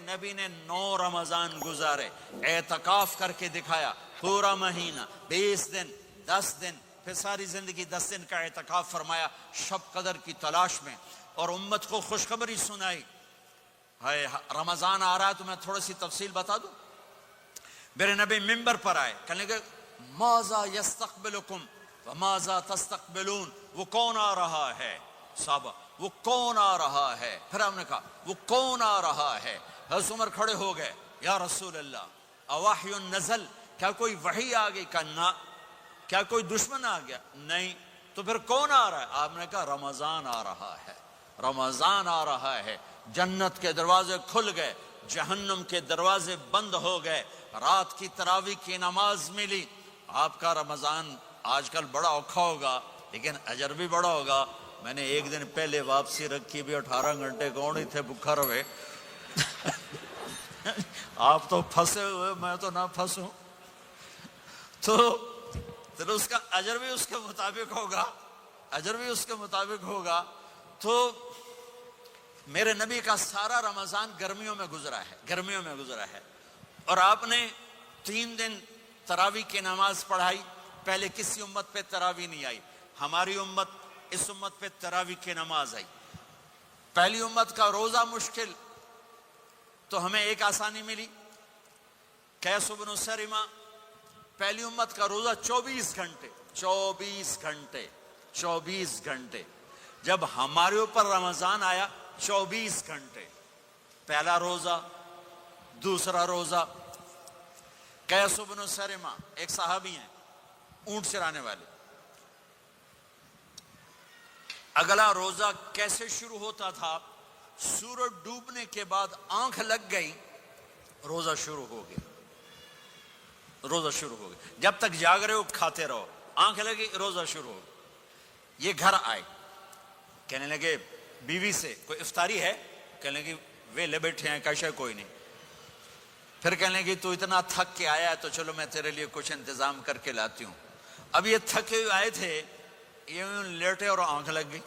نبی نے 9 رمضان گزارے، اعتکاف کر کے دکھایا، پورا مہینہ 20 دن 10 دن، پھر ساری زندگی 10 دن کا اعتکاف فرمایا شب قدر کی تلاش میں، اور امت کو خوشخبری سنائی۔ ہے رمضان آ رہا ہے تو میں تھوڑی سی تفصیل بتا دوں۔ میرے نبی ممبر پر آئے، کہنے لگے ماذا یستقبلکم وماذا تستقبلون، وہ کون آ رہا ہے؟ صحابہ وہ کون آ رہا ہے؟ پھر ہم نے کہا وہ کون آ رہا ہے؟ حضرت عمر کھڑے ہو گئے، یا رسول اللہ اوحی نزل، کیا کوئی وحی آ گئی؟ کہا نہ۔ کیا کوئی دشمن آ گیا؟ نہیں۔ تو پھر کون آ رہا ہے؟ آپ نے کہا رمضان آ رہا ہے، رمضان آ رہا ہے۔ جنت کے دروازے کھل گئے، جہنم کے دروازے بند ہو گئے، رات کی تراویح کی نماز ملی۔ آپ کا رمضان آج کل بڑا اوکھا ہوگا لیکن اجر بھی بڑا ہوگا۔ میں نے ایک دن پہلے واپسی رکھی بھی، 18 گھنٹے کون ہی تھے بھوکا رہے۔ آپ تو پھنسے ہوئے، میں تو نہ پھنسوں، تو اس کا اجر بھی اس کے مطابق ہوگا، اجر بھی اس کے مطابق ہوگا۔ تو میرے نبی کا سارا رمضان گرمیوں میں گزرا ہے، گرمیوں میں گزرا ہے، اور آپ نے 3 دن تراویح کی نماز پڑھائی۔ پہلے کسی امت پہ تراویح نہیں آئی، ہماری امت، اس امت پہ تراویح کی نماز آئی۔ پہلی امت کا روزہ مشکل، تو ہمیں ایک آسانی ملی، قیس بن سرمہ۔ پہلی امت کا روزہ 24 گھنٹے، 24 گھنٹے، 24 گھنٹے۔ جب ہمارے اوپر رمضان آیا 24 گھنٹے، پہلا روزہ، دوسرا روزہ۔ قیس بن سرمہ ایک صحابی ہیں، اونٹ چرانے والے۔ اگلا روزہ کیسے شروع ہوتا تھا؟ سورج ڈوبنے کے بعد آنکھ لگ گئی، روزہ شروع ہو گیا، روزہ شروع ہو گیا۔ جب تک جاگ رہے ہو کھاتے رہو، آنکھ لگی روزہ شروع ہو گیا۔ یہ گھر آئے، کہنے لگے بیوی سے کوئی افطاری ہے؟ کہنے لگے ویلے بیٹھے ہیں، کیسے کوئی نہیں۔ پھر کہنے لگے تو اتنا تھک کے آیا ہے تو چلو میں تیرے لیے کچھ انتظام کر کے لاتی ہوں۔ اب یہ تھکے ہوئے آئے تھے، یہ لیٹے اور آنکھ لگ گئی،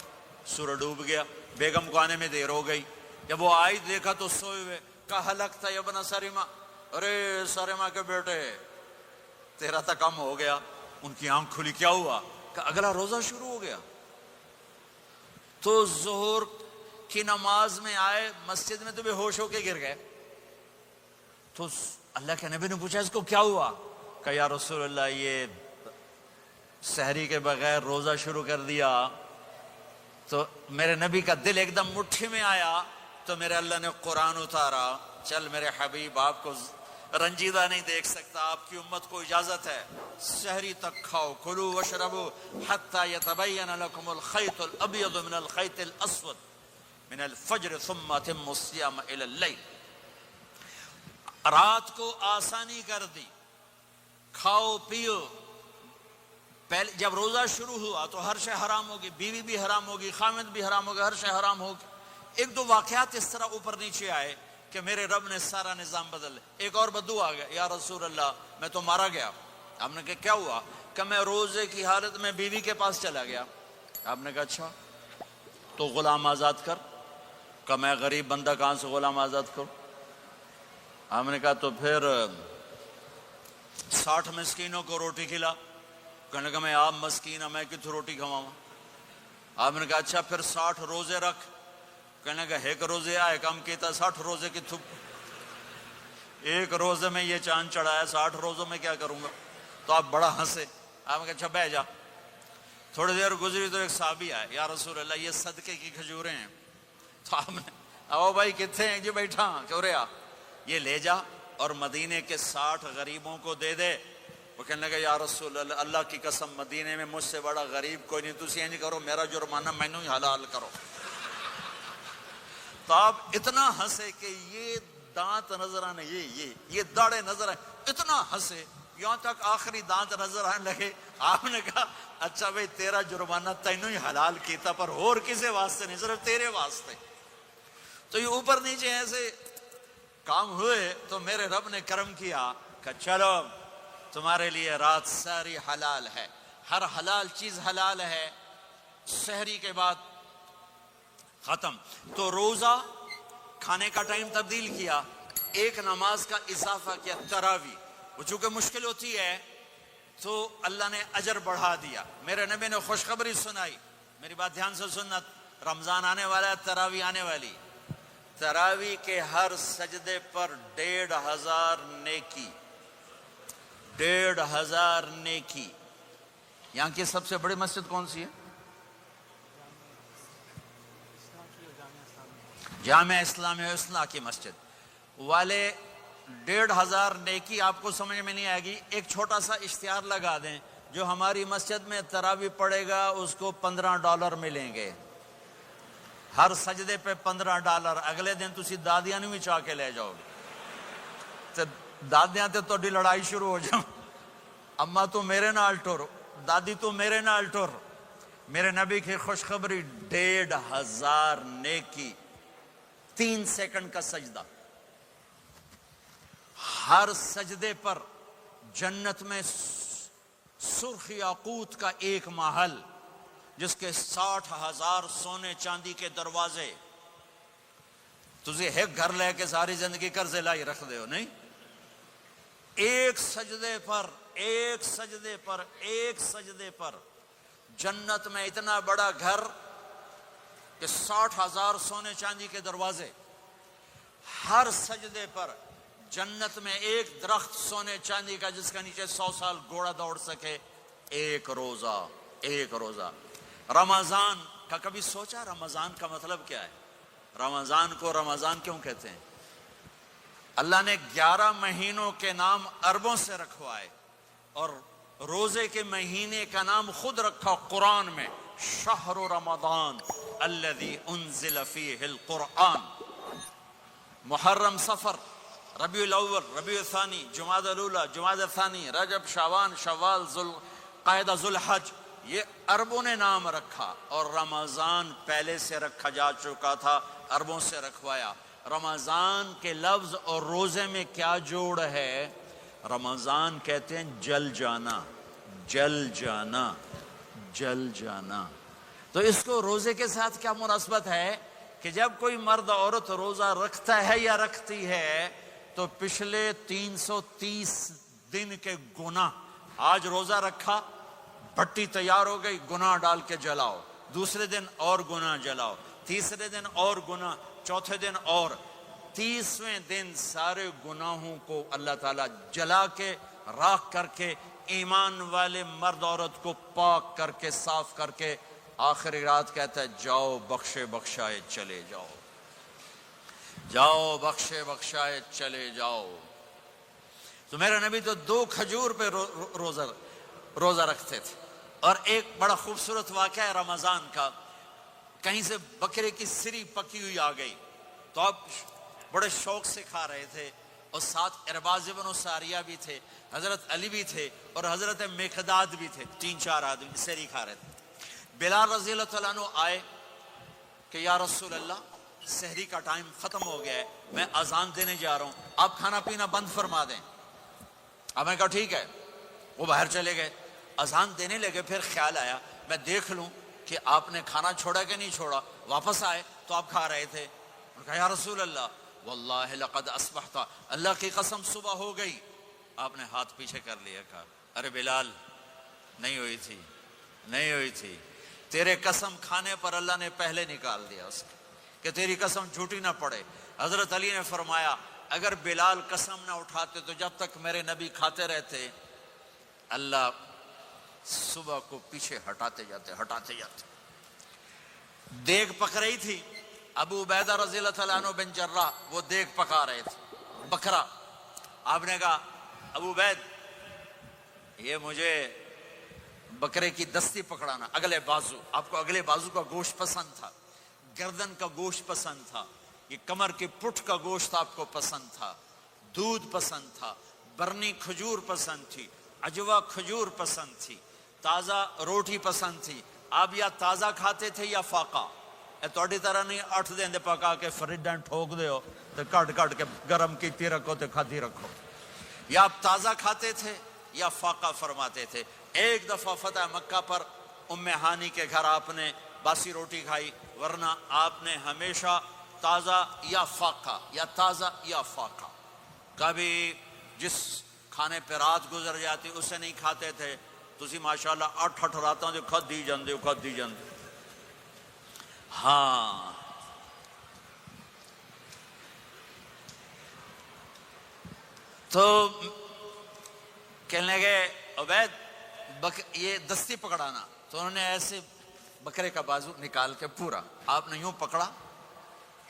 سورج ڈوب گیا، بیگم کو آنے میں دیر ہو گئی۔ جب وہ آئی دیکھا تو سوئے ہوئے، کہا ہلکت یا ابن سرمہ، ارے سرمہ کے بیٹے تیرا تو کم ہو گیا۔ ان کی آنکھ کھلی، کیا ہوا؟ کہا اگلا روزہ شروع ہو گیا۔ تو ظہر کی نماز میں آئے، مسجد میں تو بے ہوش ہو کے گر گئے۔ تو اللہ کے نبی نے پوچھا اس کو کیا ہوا؟ کہا یا رسول اللہ یہ سحری کے بغیر روزہ شروع کر دیا۔ تو میرے نبی کا دل ایک دم مٹھی میں آیا، تو میرے اللہ نے قرآن اتارا، چل میرے حبیب آپ کو رنجیدہ نہیں دیکھ سکتا، آپ کی امت کو اجازت ہے سحری تک کھاؤ، کلوا واشربوا حتی یتبین لکم الخیط الابیض من الخیط الاسود من الفجر ثم اتموا الصیام الی اللیل۔ رات کو آسانی کر دی، کھاؤ پیو۔ پہلے جب روزہ شروع ہوا تو ہر شے حرام ہوگی، بیوی بھی حرام ہوگی، خامد بھی حرام ہوگا، ہر شے حرام ہوگی۔ ایک دو واقعات اس طرح اوپر نیچے آئے کہ میرے رب نے سارا نظام بدل۔ ایک اور بدو آ گیا، یا رسول اللہ میں تو مارا گیا۔ آپ نے کہا کیا ہوا؟ کہ میں روزے کی حالت میں بیوی کے پاس چلا گیا۔ آپ نے کہا اچھا تو غلام آزاد کر۔ کہ میں غریب بندہ کہاں سے غلام آزاد کروں؟ آپ نے کہا تو پھر 60 مسکینوں کو روٹی کھلا۔ کہنے لگا میں آپ مسکین ہوں، میں کتوں روٹی کھواؤں؟ آپ نے کہا اچھا پھر 60 روزے رکھ۔ کہنے لگا ایک روزے آئے کم کیتا، 60 روزے کی تھپ، ایک روزے میں یہ چاند چڑھایا، 60 روزوں میں کیا کروں گا؟ تو آپ بڑا ہنسے۔ آپ نے کہا اچھا بہ جا۔ تھوڑی دیر گزری تو ایک صحابی آئے، یا رسول اللہ یہ صدقے کی کھجوریں ہیں۔ تو آپ نے او بھائی کتنے ہیں؟ جی بیٹھا کیوں رہا، یہ لے جا اور مدینے کے 60 غریبوں کو دے دے۔ وہ کہنے لگا یا رسول اللہ اللہ کی قسم مدینے میں مجھ سے بڑا غریب کوئی نہیں، تسی انج کرو میرا جرمانہ مینوں ہی حلال کرو۔ تو آپ اتنا ہنسے کہ یہ دانت نظر آنے، یہ داڑے نظر آئے، اتنا ہنسے یہاں تک آخری دانت نظر آنے لگے۔ آپ نے کہا اچھا بھائی تیرا جرمانہ تینوں ہی حلال کیتا، پر اور کسی واسطے نہیں، صرف تیرے واسطے۔ تو یہ اوپر نیچے ایسے کام ہوئے تو میرے رب نے کرم کیا کہ چلو تمہارے لیے رات ساری حلال ہے، ہر حلال چیز حلال ہے۔ سحری کے بعد ختم۔ تو روزہ کھانے کا ٹائم تبدیل کیا، ایک نماز کا اضافہ کیا، تراوی، وہ چونکہ مشکل ہوتی ہے تو اللہ نے اجر بڑھا دیا۔ میرے نبی نے خوشخبری سنائی، میری بات دھیان سے سننا، رمضان آنے والا ہے، تراوی آنے والی، تراوی کے ہر سجدے پر 1500 نیکی، 1500 نیکی۔ یہاں کی سب سے بڑی مسجد کون سی ہے؟ جامعہ اسلامیہ حسنہ کی مسجد والے 1500 نیکی آپ کو سمجھ میں نہیں آئے گی۔ ایک چھوٹا سا اشتہار لگا دیں، جو ہماری مسجد میں تراوی پڑے گا اس کو $15 ملیں گے، ہر سجدے پہ $15۔ اگلے دن تسی دادیاں نہیں چاہ کے لے جاؤ گے، تے دادیاں تے تہاڈی لڑائی شروع ہو جاؤ، اما تو میرے نال ٹر، دادی تو میرے نال ٹر۔ میرے نبی کی خوشخبری، 1500 نیکی، 3 سیکنڈ کا سجدہ، ہر سجدے پر جنت میں سرخ یاقوت کا ایک محل جس کے 60,000 سونے چاندی کے دروازے۔ تجھے ایک گھر لے کے ساری زندگی قرضے لائی رکھ دے ہو نہیں، ایک سجدے پر، ایک سجدے پر، ایک سجدے پر جنت میں اتنا بڑا گھر کہ 60,000 سونے چاندی کے دروازے، ہر سجدے پر جنت میں ایک درخت سونے چاندی کا جس کا نیچے 100 سال گھوڑا دوڑ سکے، ایک روزہ، ایک روزہ۔ رمضان کا کبھی سوچا رمضان کا مطلب کیا ہے؟ رمضان کو رمضان کیوں کہتے ہیں؟ اللہ نے 11 مہینوں کے نام عربوں سے رکھوائے اور روزے کے مہینے کا نام خود رکھا قرآن میں، شہر رمضان الذی انزل فیہ القرآن۔ محرم، صفر، ربیع الاول، ربیع الثانی، جمادی الاولی، جمادی الثانی، رجب، شعبان، شوال، ذوالقعدہ، ذوالحج، یہ عربوں نے نام رکھا، اور رمضان پہلے سے رکھا جا چکا تھا، عربوں سے رکھوایا۔ رمضان کے لفظ اور روزے میں کیا جوڑ ہے؟ رمضان کہتے ہیں جل جانا، جل جانا، جل جانا۔ تو اس کو روزے کے ساتھ کیا مناسبت ہے کہ جب کوئی مرد عورت روزہ رکھتا ہے یا رکھتی ہے تو پچھلے 330 دن کے گناہ، آج روزہ رکھا، بھٹی تیار ہو گئی، گناہ ڈال کے جلاؤ، دوسرے دن اور گناہ جلاؤ، تیسرے دن اور گناہ، چوتھے دن اور، 30ویں دن سارے گناہوں کو اللہ تعالیٰ جلا کے، راکھ کر کے، ایمان والے مرد عورت کو پاک کر کے، صاف کر کے، آخری رات کہتا ہے جاؤ بخشے بخشائے چلے جاؤ، جاؤ بخشے بخشائے چلے جاؤ۔ تو میرے نبی تو 2 کھجور پہ روزہ رکھتے تھے۔ اور ایک بڑا خوبصورت واقعہ ہے رمضان کا، کہیں سے بکرے کی سری پکی ہوئی آ گئی تو آپ بڑے شوق سے کھا رہے تھے، اور ساتھ ارباز بن ساریہ بھی تھے، حضرت علی بھی تھے، اور حضرت مقداد بھی تھے، 3-4 آدمی سری کھا رہے تھے۔ بلال رضی اللہ تعالیٰ عنہ آئے کہ یا رسول اللہ، سحری کا ٹائم ختم ہو گیا ہے، میں اذان دینے جا رہا ہوں، آپ کھانا پینا بند فرما دیں۔ اب میں کہا ٹھیک ہے، وہ باہر چلے گئے، اذان دینے لگے، پھر خیال آیا میں دیکھ لوں کہ آپ نے کھانا چھوڑا کہ نہیں چھوڑا۔ واپس آئے تو آپ کھا رہے تھے، انہوں نے کہا یا رسول اللہ واللہ لقد اصبحت، اللہ کی قسم صبح ہو گئی۔ آپ نے ہاتھ پیچھے کر لیا، کہا ارے بلال، نہیں ہوئی تھی، نہیں ہوئی تھی، تیرے قسم کھانے پر اللہ نے پہلے نکال دیا اس کو، کہ تیری قسم جھوٹی نہ پڑے۔ حضرت علی نے فرمایا اگر بلال قسم نہ اٹھاتے تو جب تک میرے نبی کھاتے رہتے، اللہ صبح کو پیچھے ہٹاتے جاتے، ہٹاتے جاتے۔ دیگ پک رہی تھی، ابو عبیدہ رضی اللہ تعالیٰ عنہ بن جراح وہ دیگ پکا رہے تھے، بکرا۔ آپ نے کہا ابو عبید، یہ مجھے بکرے کی دستی پکڑانا، اگلے بازو، آپ کو اگلے بازو کا گوشت پسند تھا، گردن کا گوشت پسند تھا، یہ کمر کی پٹھ کا گوشت آپ کو پسند تھا، دودھ پسند تھا، برنی کھجور پسند تھی، عجوا کھجور پسند تھی، تازہ روٹی پسند تھی۔ آپ یا تازہ کھاتے تھے یا فاقہ، توڑی طرح نہیں 8 دن دے پکا کے فریڈاں ٹھوک دے ہو تو کٹ کٹ کے گرم کیتی رکھو تو کھاتی رکھو، یا آپ تازہ کھاتے تھے یا فاقہ فرماتے تھے۔ ایک دفعہ فتح مکہ پر ام ہانی کے گھر آپ نے باسی روٹی کھائی، ورنہ آپ نے ہمیشہ تازہ یا فاقہ، یا تازہ یا فاقہ۔ کبھی جس کھانے پہ رات گزر جاتی اسے نہیں کھاتے تھے، تسی ماشاءاللہ 8 راتاں جو کھدی جاندے ہاں۔ تو کہنے لگے عبید یہ دستی پکڑانا، تو انہوں نے ایسے بکرے کا بازو نکال کے پورا آپ نے یوں پکڑا،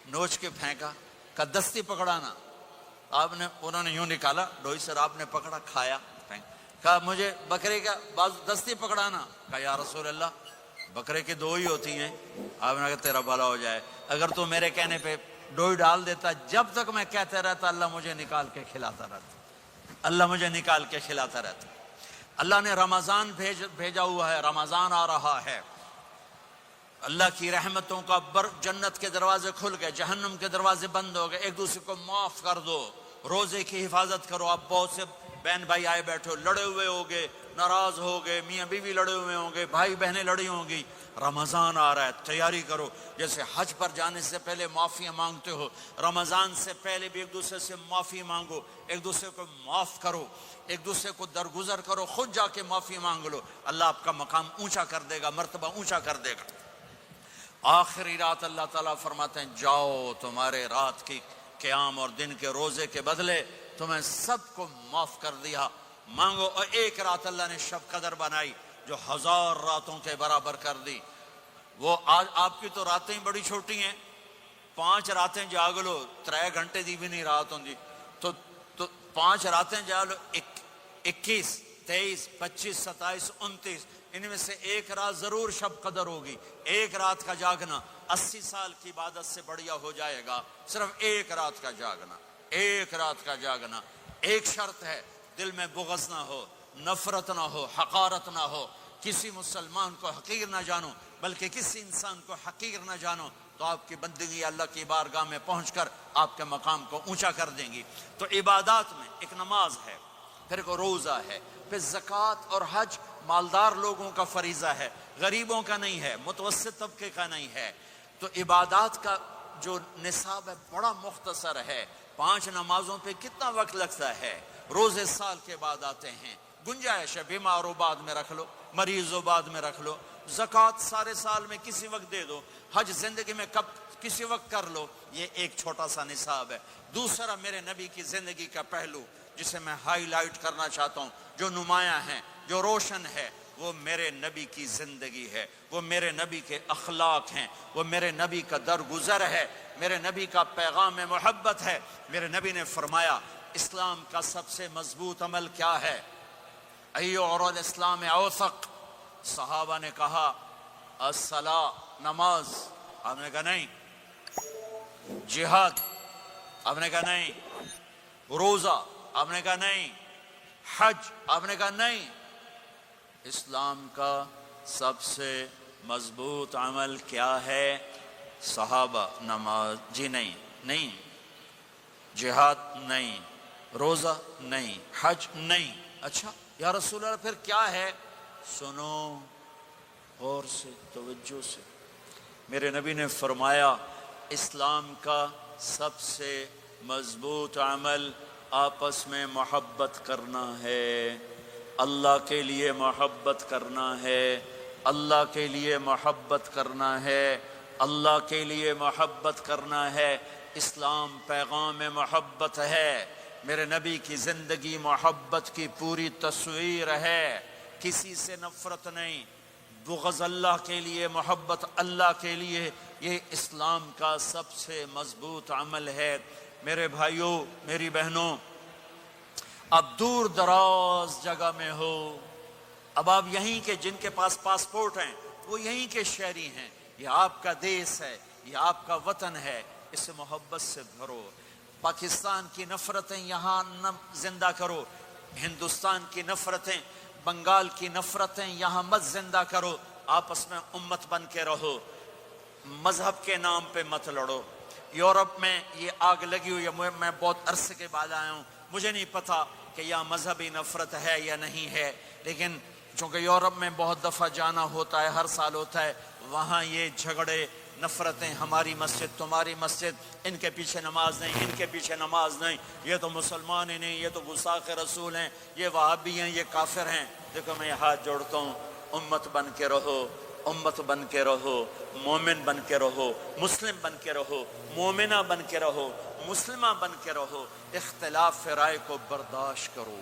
نوچ کے پھینکا، کہا دستی پکڑانا، انہوں نے یوں نکالا ڈوئی سر، آپ نے پکڑا، کھایا، کہا مجھے بکرے کا بازو دستی پکڑانا، کہا یا رسول اللہ بکرے کی 2 ہی ہوتی ہیں۔ آپ نے کہا تیرا بھلا ہو جائے، اگر تو میرے کہنے پہ ڈوئی ڈال دیتا، جب تک میں کہتے رہتا اللہ مجھے نکال کے کھلاتا رہتا۔ اللہ نے رمضان بھیجا ہوا ہے، رمضان آ رہا ہے، اللہ کی رحمتوں کا جنت کے دروازے کھل گئے، جہنم کے دروازے بند ہو گئے، ایک دوسرے کو معاف کر دو، روزے کی حفاظت کرو۔ آپ بہت سے بہن بھائی آئے بیٹھے ہو، لڑے ہوئے ہوگے، ناراض ہوگے، میاں بیوی لڑے ہوئے ہوں گے، بھائی بہنیں لڑی ہوں گی، رمضان آ رہا ہے، تیاری کرو۔ جیسے حج پر جانے سے پہلے معافیاں مانگتے ہو، رمضان سے پہلے بھی ایک دوسرے سے معافی مانگو، ایک دوسرے کو معاف کرو، ایک دوسرے کو درگزر کرو، خود جا کے معافی مانگ لو، اللہ آپ کا مقام اونچا کر دے گا، مرتبہ اونچا کر دے گا۔ آخری رات اللہ تعالیٰ فرماتے ہیں جاؤ، تمہارے رات کی قیام اور دن کے روزے کے بدلے تمہیں سب کو معاف کر دیا، مانگو۔ اور ایک رات اللہ نے شب قدر بنائی جو 1000 راتوں کے برابر کر دی۔ وہ آج آپ کی تو راتیں بڑی چھوٹی ہیں، 5 راتیں جاگ لو، 3 گھنٹے دی بھی نہیں رات ہوں گی، تو 5 راتیں جاگ لو، 21 23 25 27 29، ان میں سے ایک رات ضرور شب قدر ہوگی۔ ایک رات کا جاگنا 80 سال کی عبادت سے بڑھیا ہو جائے گا، صرف ایک رات کا جاگنا، ایک رات کا جاگنا۔ ایک شرط ہے، دل میں بغض نہ ہو، نفرت نہ ہو، حقارت نہ ہو، کسی مسلمان کو حقیر نہ جانو، بلکہ کسی انسان کو حقیر نہ جانو، تو آپ کی بندگی اللہ کی بارگاہ میں پہنچ کر آپ کے مقام کو اونچا کر دیں گی۔ تو عبادات میں ایک نماز ہے، پھر ایک روزہ ہے، پھر زکوٰۃ اور حج مالدار لوگوں کا فریضہ ہے، غریبوں کا نہیں ہے، متوسط طبقے کا نہیں ہے۔ تو عبادات کا جو نصاب ہے بڑا مختصر ہے، 5 نمازوں پہ کتنا وقت لگتا ہے، روزے سال کے بعد آتے ہیں، گنجائش ہے، بیمار ہو بعد میں رکھ لو، مریض ہو بعد میں رکھ لو، زکوٰۃ سارے سال میں کسی وقت دے دو، حج زندگی میں کب کسی وقت کر لو۔ یہ ایک چھوٹا سا نصاب ہے۔ دوسرا میرے نبی کی زندگی کا پہلو جسے میں ہائی لائٹ کرنا چاہتا ہوں، جو نمایاں ہے، جو روشن ہے، وہ میرے نبی کی زندگی ہے، وہ میرے نبی کے اخلاق ہیں، وہ میرے نبی کا درگزر ہے، میرے نبی کا پیغام محبت ہے۔ میرے نبی نے فرمایا اسلام کا سب سے مضبوط عمل کیا ہے؟ ایو اور الاسلام اوثق؟ صحابہ نے کہا الصلاۃ، نماز۔ آپ نے کہا نہیں۔ جہاد؟ آپ نے کہا نہیں۔ روزہ؟ آپ نے کہا نہیں۔ حج؟ آپ نے کہا نہیں۔ اسلام کا سب سے مضبوط عمل کیا ہے؟ صحابہ، نماز؟ جی نہیں۔ جہاد؟ نہیں۔ روزہ؟ نہیں۔ حج؟ نہیں۔ اچھا یا رسول اللہ پھر کیا ہے؟ سنو غور سے، توجہ سے۔ میرے نبی نے فرمایا اسلام کا سب سے مضبوط عمل آپس میں محبت کرنا ہے، اللہ کے لیے محبت کرنا ہے، اللہ کے لیے محبت کرنا ہے، اللہ کے لیے محبت کرنا ہے۔ اسلام پیغام محبت ہے، میرے نبی کی زندگی محبت کی پوری تصویر ہے، کسی سے نفرت نہیں، بغض اللہ کے لیے، محبت اللہ کے لیے۔ یہ اسلام کا سب سے مضبوط عمل ہے۔ میرے بھائیوں، میری بہنوں، اب دور دراز جگہ میں ہو، اب آپ یہیں کے جن کے پاس پاسپورٹ ہیں وہ یہیں کے شہری ہیں، یہ آپ کا دیس ہے، یہ آپ کا وطن ہے، اسے محبت سے بھرو۔ پاکستان کی نفرتیں یہاں نہ زندہ کرو، ہندوستان کی نفرتیں، بنگال کی نفرتیں یہاں مت زندہ کرو، آپس میں امت بن کے رہو، مذہب کے نام پہ مت لڑو۔ یورپ میں یہ آگ لگی ہوئی ہے، میں بہت عرصے کے بعد آیا ہوں، مجھے نہیں پتا کہ یہاں مذہبی نفرت ہے یا نہیں ہے، لیکن چونکہ یورپ میں بہت دفعہ جانا ہوتا ہے، ہر سال ہوتا ہے، وہاں یہ جھگڑے نفرتیں، ہماری مسجد تمہاری مسجد، ان کے پیچھے نماز نہیں، ان کے پیچھے نماز نہیں، یہ تو مسلمان ہی نہیں، یہ تو گستاخ رسول ہیں، یہ وہابی ہیں، یہ کافر ہیں۔ دیکھو میں ہاتھ جوڑتا ہوں، امت بن کے رہو، امت بن کے رہو، مومن بن کے رہو، مسلم بن کے رہو، مومنہ بن کے رہو، مسلمہ بن کے رہو، اختلاف رائے کو برداشت کرو۔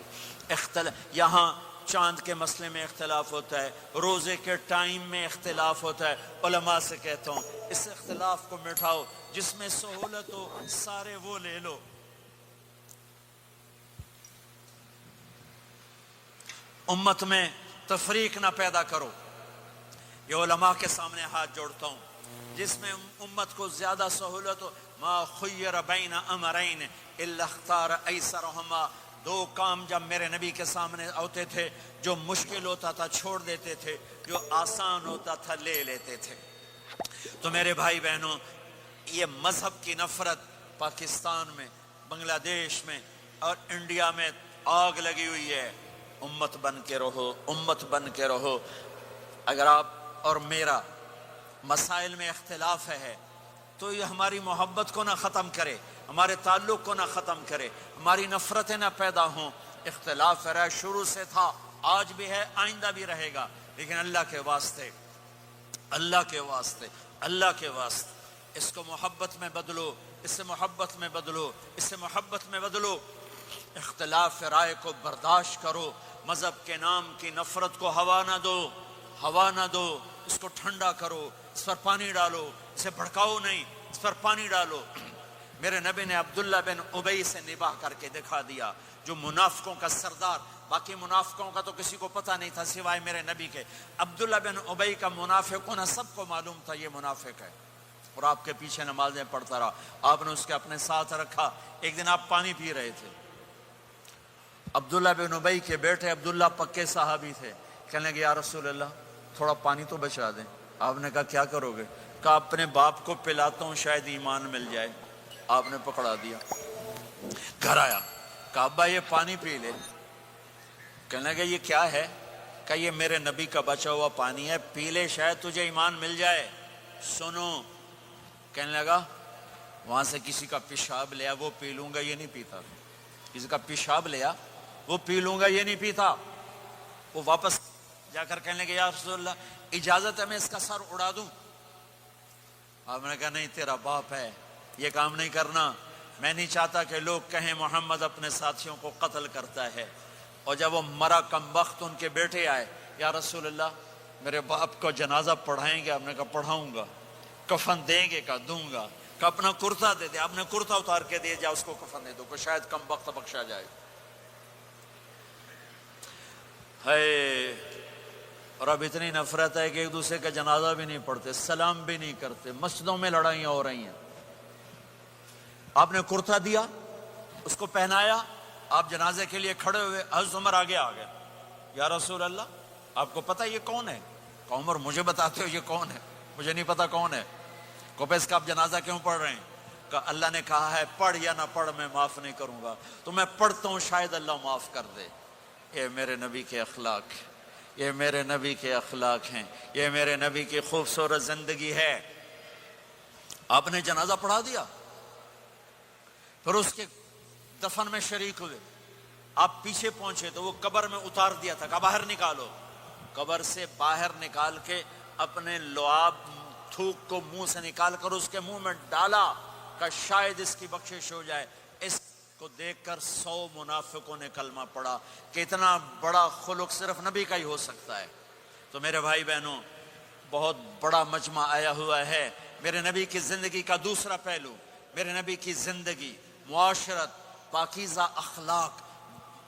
یہاں چاند کے مسئلے میں اختلاف ہوتا ہے، روزے کے ٹائم میں اختلاف ہوتا ہے، علماء سے کہتا ہوں اس اختلاف کو مٹھاؤ، جس میں سہولت ہو سارے وہ لے لو۔ امت میں تفریق نہ پیدا کرو۔ یہ علماء کے سامنے ہاتھ جوڑتا ہوں، جس میں امت کو زیادہ سہولت ہو، ما خیر بین امرین الا اختار ایسرہما، دو کام جب میرے نبی کے سامنے ہوتے تھے، جو مشکل ہوتا تھا چھوڑ دیتے تھے، جو آسان ہوتا تھا لے لیتے تھے۔ تو میرے بھائی بہنوں، یہ مذہب کی نفرت پاکستان میں، بنگلہ دیش میں اور انڈیا میں آگ لگی ہوئی ہے۔ امت بن کے رہو، امت بن کے رہو۔ اگر آپ اور میرا مسائل میں اختلاف ہے تو یہ ہماری محبت کو نہ ختم کرے، ہمارے تعلق کو نہ ختم کرے، ہماری نفرتیں نہ پیدا ہوں۔ اختلاف رائے شروع سے تھا، آج بھی ہے، آئندہ بھی رہے گا، لیکن اللہ کے واسطے، اللہ کے واسطے، اللہ کے واسطے اس کو محبت میں بدلو، اس سے محبت میں بدلو، اس سے محبت میں بدلو۔ اختلاف رائے کو برداشت کرو، مذہب کے نام کی نفرت کو ہوا نہ دو، ہوا نہ دو، اس کو ٹھنڈا کرو، اس پر پانی ڈالو، اسے بھڑکاؤ نہیں، اس پر پانی ڈالو۔ میرے نبی نے عبداللہ بن ابی سے نباہ کر کے دکھا دیا، جو منافقوں کا سردار، باقی منافقوں کا تو کسی کو پتہ نہیں تھا سوائے میرے نبی کے، عبداللہ بن ابی کا منافق ہونا سب کو معلوم تھا، یہ منافق ہے، اور آپ کے پیچھے نمازیں پڑھتا رہا، آپ نے اس کے اپنے ساتھ رکھا۔ ایک دن آپ پانی پی رہے تھے، عبداللہ بن ابی کے بیٹے عبداللہ پکے صحابی تھے، کہنے لگے یا رسول اللہ تھوڑا پانی تو بچا دیں۔ آپ نے کہا کیا کرو گے؟ کہا اپنے باپ کو پلاتا ہوں شاید ایمان مل جائے۔ آپ نے پکڑا دیا، گھر آیا، کہا ابا یہ پانی پی لے۔ کہنے لگے یہ کیا ہے؟ کہا یہ میرے نبی کا بچا ہوا پانی ہے، پی لے شاید تجھے ایمان مل جائے۔ سنو، کہنے لگا وہاں سے کسی کا پیشاب لیا وہ پی لوں گا، یہ نہیں پیتا۔ کسی کا پیشاب لیا وہ پی لوں گا، یہ نہیں پیتا۔ وہ واپس جا کر کہنے لگے یا رسول اللہ اجازت ہے میں اس کا سر اڑا دوں؟ آپ نے کہا نہیں، تیرا باپ ہے، یہ کام نہیں کرنا، میں نہیں چاہتا کہ لوگ کہیں محمد اپنے ساتھیوں کو قتل کرتا ہے۔ اور جب وہ مرا کمبخت، ان کے بیٹے آئے، یا رسول اللہ میرے باپ کو جنازہ پڑھائیں گے؟ آپ نے کہا پڑھاؤں گا۔ کفن دیں گے؟ کہا دوں گا۔ کہ اپنا کرتا دے دے۔ آپ نے کرتا اتار کے دے، جا اس کو کفن دے دو کہ شاید کمبخت بخشا جائے۔ ہے، اور اب اتنی نفرت ہے کہ ایک دوسرے کا جنازہ بھی نہیں پڑھتے، سلام بھی نہیں کرتے، مسجدوں میں لڑائیاں ہو رہی ہیں۔ آپ نے کرتا دیا، اس کو پہنایا، آپ جنازے کے لیے کھڑے ہوئے، حضرت عمر آگے آ گئے، یا رسول اللہ آپ کو پتہ یہ کون ہے؟ کہ عمر مجھے بتاتے ہو یہ کون ہے؟ مجھے نہیں پتا کون ہے۔ کہ اس کا آپ جنازہ کیوں پڑھ رہے ہیں؟ کہ اللہ نے کہا ہے پڑھ یا نہ پڑھ میں معاف نہیں کروں گا، تو میں پڑھتا ہوں شاید اللہ معاف کر دے۔ یہ میرے نبی کے اخلاق، یہ میرے نبی کے اخلاق ہیں، یہ میرے نبی کی خوبصورت زندگی ہے۔ آپ نے جنازہ پڑھا دیا، پھر اس کے دفن میں شریک ہوئے، آپ پیچھے پہنچے تو وہ قبر میں اتار دیا تھا، کہا باہر نکالو۔ قبر سے باہر نکال کے اپنے لعاب تھوک کو منہ سے نکال کر اس کے منہ میں ڈالا کہ شاید اس کی بخشش ہو جائے۔ اس کو دیکھ کر 100 منافقوں نے کلمہ پڑھا کہ اتنا بڑا خلق صرف نبی کا ہی ہو سکتا ہے۔ تو میرے بھائی بہنوں، بہت بڑا مجمع آیا ہوا ہے۔ میرے نبی کی زندگی کا دوسرا پہلو، میرے نبی کی زندگی، معاشرت، پاکیزہ اخلاق،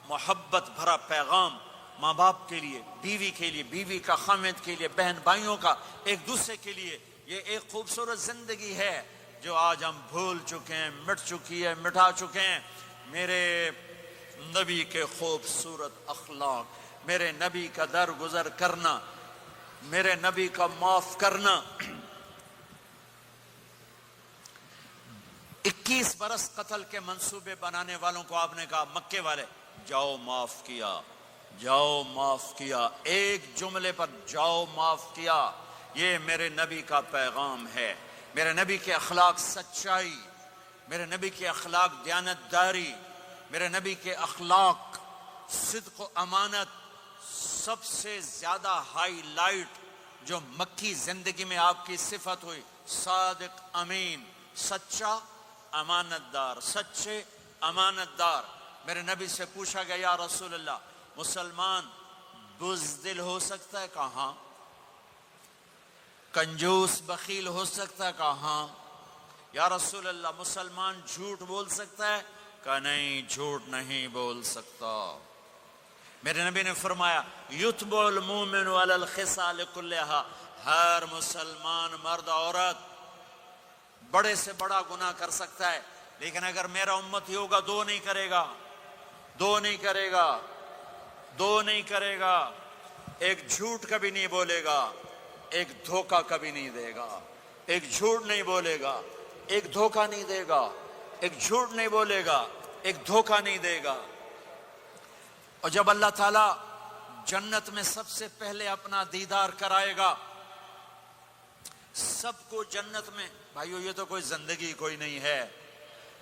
محبت بھرا پیغام، ماں باپ کے لیے، بیوی کے لیے، بیوی کا خاوند کے لیے، بہن بھائیوں کا ایک دوسرے کے لیے، یہ ایک خوبصورت زندگی ہے جو آج ہم بھول چکے ہیں، مٹ چکی ہے، مٹا چکے ہیں۔ میرے نبی کے خوبصورت اخلاق، میرے نبی کا درگزر کرنا، میرے نبی کا معاف کرنا۔ 21 برس قتل کے منصوبے بنانے والوں کو آپ نے کہا مکے والے جاؤ معاف کیا، جاؤ معاف کیا، ایک جملے پر جاؤ معاف کیا۔ یہ میرے نبی کا پیغام ہے۔ میرے نبی کے اخلاق سچائی، میرے نبی کے اخلاق دیانتداری، میرے نبی کے اخلاق صدق و امانت، سب سے زیادہ ہائی لائٹ جو مکی زندگی میں آپ کی صفت ہوئی، صادق امین، سچا امانت دار، سچے امانت دار۔ میرے نبی سے پوچھا گیا یا رسول اللہ مسلمان بزدل ہو سکتا ہے؟ کہاں؟ کنجوس بخیل ہو سکتا ہے؟ کہاں؟ یا رسول اللہ مسلمان جھوٹ بول سکتا ہے؟ کہا نہیں، جھوٹ نہیں بول سکتا۔ میرے نبی نے فرمایا یتبع المؤمن علی الخصال کلھا، ہر مسلمان مرد عورت بڑے سے بڑا گناہ کر سکتا ہے، لیکن اگر میرا امتی ہوگا دو نہیں کرے گا، دو نہیں کرے گا، دو نہیں کرے گا، ایک جھوٹ کبھی نہیں بولے گا، ایک دھوکہ کبھی نہیں دے گا۔ ایک جھوٹ نہیں بولے گا، ایک دھوکہ نہیں دے گا، ایک جھوٹ نہیں بولے گا، ایک دھوکہ نہیں دے گا۔ اور جب اللہ تعالیٰ جنت میں سب سے پہلے اپنا دیدار کرائے گا سب کو جنت میں، بھائیو یہ تو کوئی زندگی کوئی نہیں ہے۔